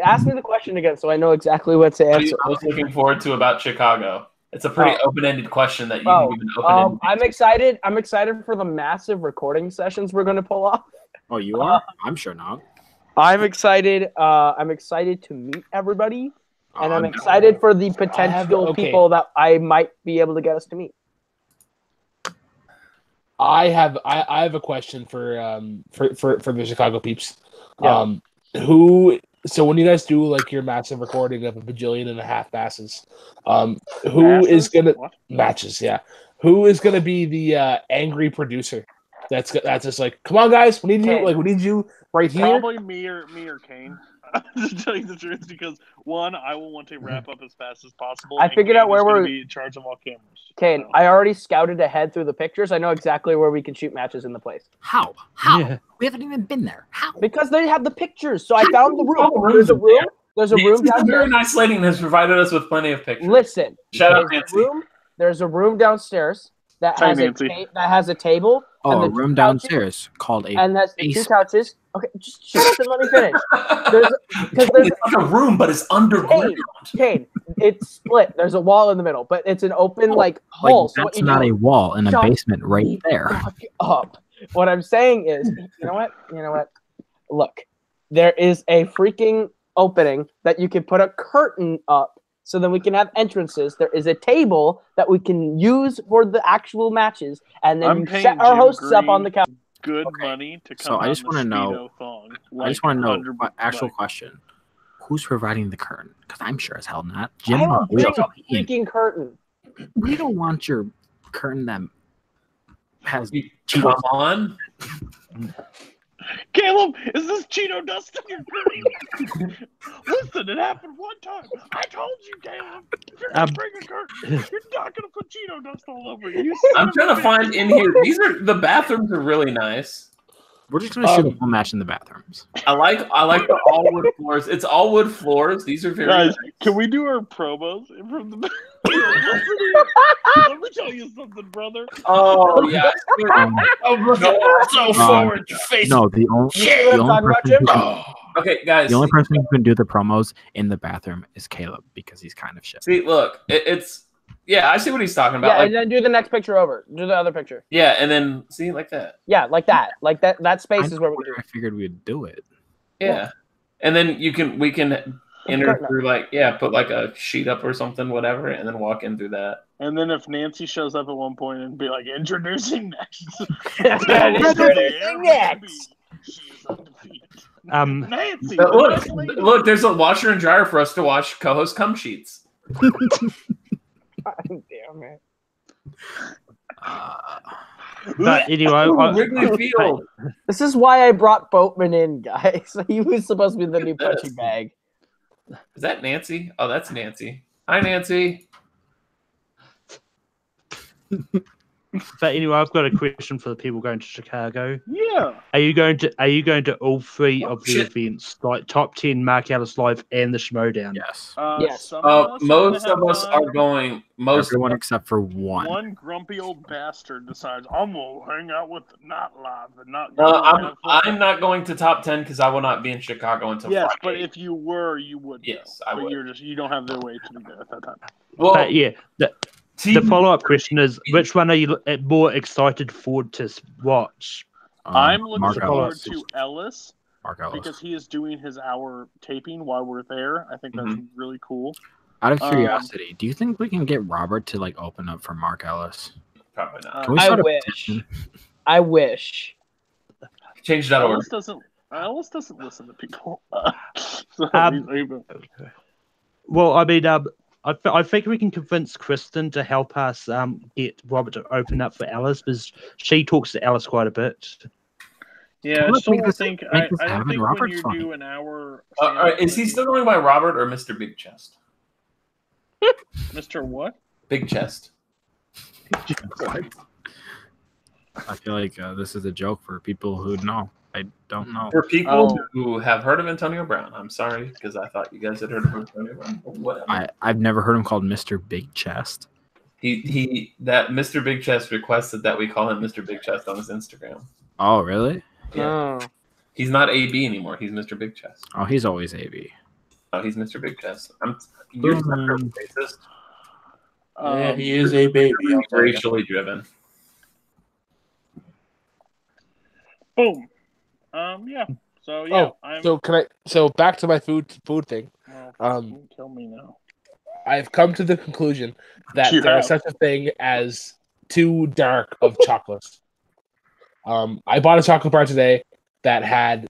Ask me the question again, so I know exactly what to answer. What are you most looking forward to about Chicago? It's a pretty open-ended question that you can give an open-ended. I'm excited. I'm excited for the massive recording sessions we're going to pull off. Oh, you are? I'm sure not. I'm excited. I'm excited to meet everybody, and I'm excited for the potential people that I might be able to get us to meet. I have a question for the Chicago peeps. Yeah. So when you guys do your massive recording of 1.5 billion passes, who is gonna matches? Yeah, who is gonna be the angry producer? That's just come on, guys, we need you. We need you right here. Probably me or Cain. To tell you the truth, because one, I will want to wrap up as fast as possible. I figured out where we're be in charge of all cameras. Cain, I already scouted ahead through the pictures. I know exactly where we can shoot matches in the place. How? Yeah. We haven't even been there. How? Because they have the pictures. So I found the room. There's a room. There's a room downstairs. Very nice lighting has provided us with plenty of pictures. Listen, shout out Nancy. There's a room downstairs that has a table. Oh, a room downstairs called a and that's the 2 couches. Okay, just shut up and let me finish. It's like a room, but it's underground. Cain, it's split. There's a wall in the middle, but it's an open hole. That's not a wall in a basement right there. Up. What I'm saying is, you know what? Look, there is a freaking opening that you can put a curtain up. So then we can have entrances. There is a table that we can use for the actual matches, and then we set our hosts up on the couch. Good money to come. So I just want to know. I just want to know. Actual question: who's providing the curtain? Because I'm sure as hell not. Jim, I don't bring a freaking curtain. We don't want your curtain that has. Come on. Kaleb, is this Cheeto dust in your curtain? Listen, it happened one time. I told you, Kaleb, if you're going to bring a curtain, you're not going to put Cheeto dust all over you. I'm trying to find in here. The bathrooms are really nice. We're just going to shoot a full match in the bathrooms. I like the all wood floors. It's all wood floors. These are very nice. Can we do our promos from the Let me tell you something, brother. Oh, yeah. Forward face. No, the only person okay, guys. The only person who can do the promos in the bathroom is Kaleb because he's kind of shit. See, look, it's yeah, I see what he's talking about. Yeah, and then do the next picture over. Do the other picture. Yeah, and then see like that. Yeah, like that. Like that space is where we do it. I figured we'd do it. Yeah. And then we can enter through put a sheet up or something, whatever, and then walk in through that. And then if Nancy shows up at one point and be like, introducing next. Introducing next. She is undefeated. Nancy, look, there's a washer and dryer for us to wash co-host cum sheets. Damn it. But anyway, Wrigley Field. This is why I brought Boatman in, guys. He was supposed to be the new punching bag. Is that Nancy? Oh, that's Nancy. Hi, Nancy. But anyway, I've got a question for the people going to Chicago. Yeah. Are you going to all three of the events, like Top 10, Mark Ellis Live, and the Schmodown? Yes. Yes. Most of us are going. Everyone except for one. One grumpy old bastard decides I'm gonna hang out with the not live and not. I'm not going to Top 10 because I will not be in Chicago until Yes, Friday. but if you were, you would. Yes, I would. You don't have the way to be there at that time. Well, but yeah, the follow-up question is, which one are you more excited forward to watch? I'm looking Mark forward Ellis. to Ellis. Mark Ellis. Because he is doing his hour taping while we're there. I think that's really cool. Out of curiosity, do you think we can get Robert to like open up for Mark Ellis? Probably not. Can we start a petition? I wish. Change.org. Ellis doesn't listen to people. Well, I mean, I think we can convince Kristen to help us get Robert to open up for Alice, because she talks to Alice quite a bit. Yeah, I don't think when you funny. do an hour... is he still going by Robert or Mr. Big Chest? Mr. what? Big Chest. I feel like this is a joke for people who know. I don't know. For people who have heard of Antonio Brown, I'm sorry, because I thought you guys had heard of Antonio Brown. Whatever. I've never heard him called Mr. Big Chest. That Mr. Big Chest requested that we call him Mr. Big Chest on his Instagram. Oh, really? Yeah. Oh. He's not AB anymore. He's Mr. Big Chest. Oh, he's always AB. Oh, he's Mr. Big Chest. You're racist. Yeah, he is a baby. Racially driven. Boom. Yeah. So yeah. So back to my food thing. Kill me now. I've come to the conclusion that there is such a thing as too dark of chocolates. I bought a chocolate bar today that had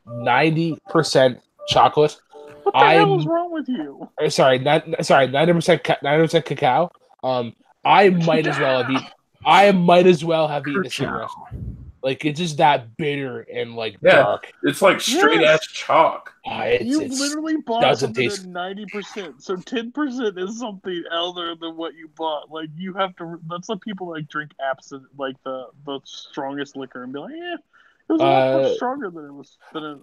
90% chocolate. What the hell is wrong with you? Sorry, 90% cacao. I might as well have eaten a cigarette. Like, it's just that bitter and dark. It's like straight ass chalk. You literally bought something at 90%. So 10% is something other than what you bought. Like, you have to. That's like people drink absinthe, like the strongest liquor, and be like, yeah. It was a lot much stronger than it was.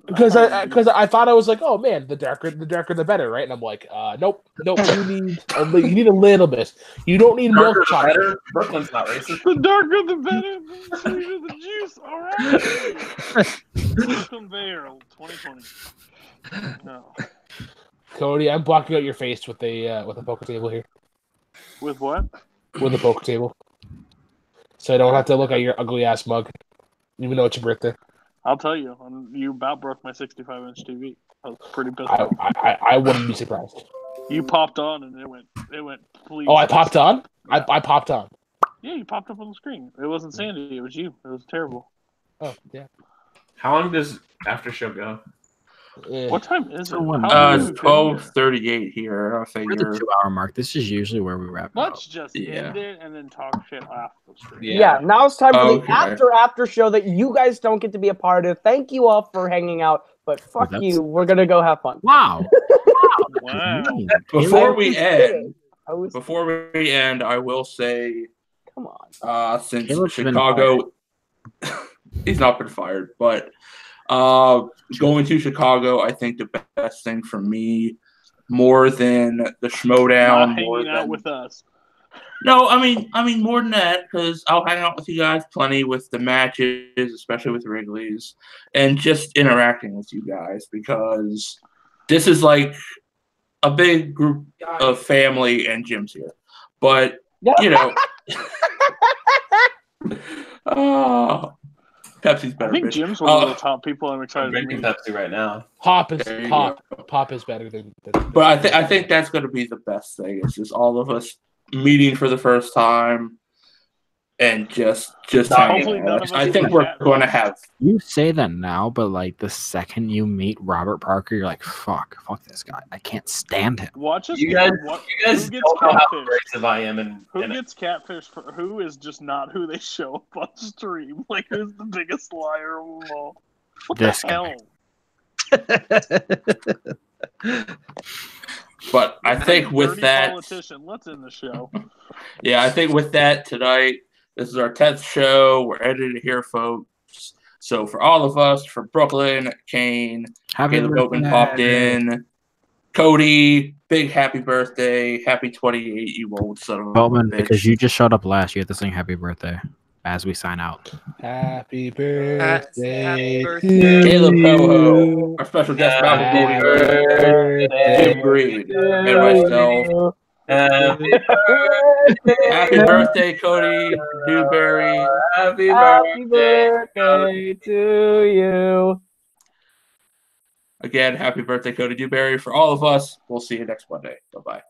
Because I thought I was like, oh man, the darker the better, right? And I'm like, nope. You need a little bit. You don't need milk chocolate. Brooklyn's not racist. The darker the better, the sweeter the juice. All right. Welcome Vail 2020. No. Cody, I'm blocking out your face with a poker table here. With what? With a poker table, so I don't have to look at your ugly ass mug. Even though it's your birthday. I'll tell you, you about broke my 65-inch TV. I was pretty pissed off. I wouldn't be surprised. You popped on and it went. Please. Oh, I popped on. I popped on. Yeah, you popped up on the screen. It wasn't Sandy. It was you. It was terrible. Oh yeah. How long does Aftershow go? What time is it? It's 12:38 here. I figure. We're the 2-hour mark. This is usually where we wrap it up. Let's just end it and then talk shit off the stream. Yeah, now it's time for the after show that you guys don't get to be a part of. Thank you all for hanging out, but fuck you. We're gonna go have fun. Wow. Before we end, I will say, come on. Since Chicago, he's not been fired, but. Going to Chicago, I think the best thing for me, more than the Schmodown, hanging out with us. No, I mean more than that, because I'll hang out with you guys plenty with the matches, especially with Wrigley's, and just interacting with you guys, because this is like a big group of family and Jim's here. But you know, Pepsi's better. I think Jim's one of the top people I'm excited to meet. Pepsi right now. Pop is better than. But I think that's going to be the best thing. It's just all of us meeting for the first time and just hanging out. I think we're going to have. You say that now, but like the second you meet Robert Parker, you're like, fuck this guy. I can't stand him. Watch us. You guys don't know how aggressive I am. And who gets catfish? Who is just not who they show up on stream? Like, who's the biggest liar of them all? What the hell? But I think with that, politician. Let's end the show. Yeah, I think with that tonight, This is our 10th show. We're ending it here, folks. So for all of us, from Brooklyn, Cain, Kaleb Boatman popped in. Cody, big happy birthday. Happy 28, you old son of a Boatman, bitch. because you just showed up last, you have to sing happy birthday as we sign out. Happy birthday, Kaleb Koho, our special guest voting Jim Green, and myself. Happy birthday, Cody Newberry. Happy birthday to you. Again, happy birthday, Cody Newberry. For all of us, we'll see you next Monday. Bye-bye.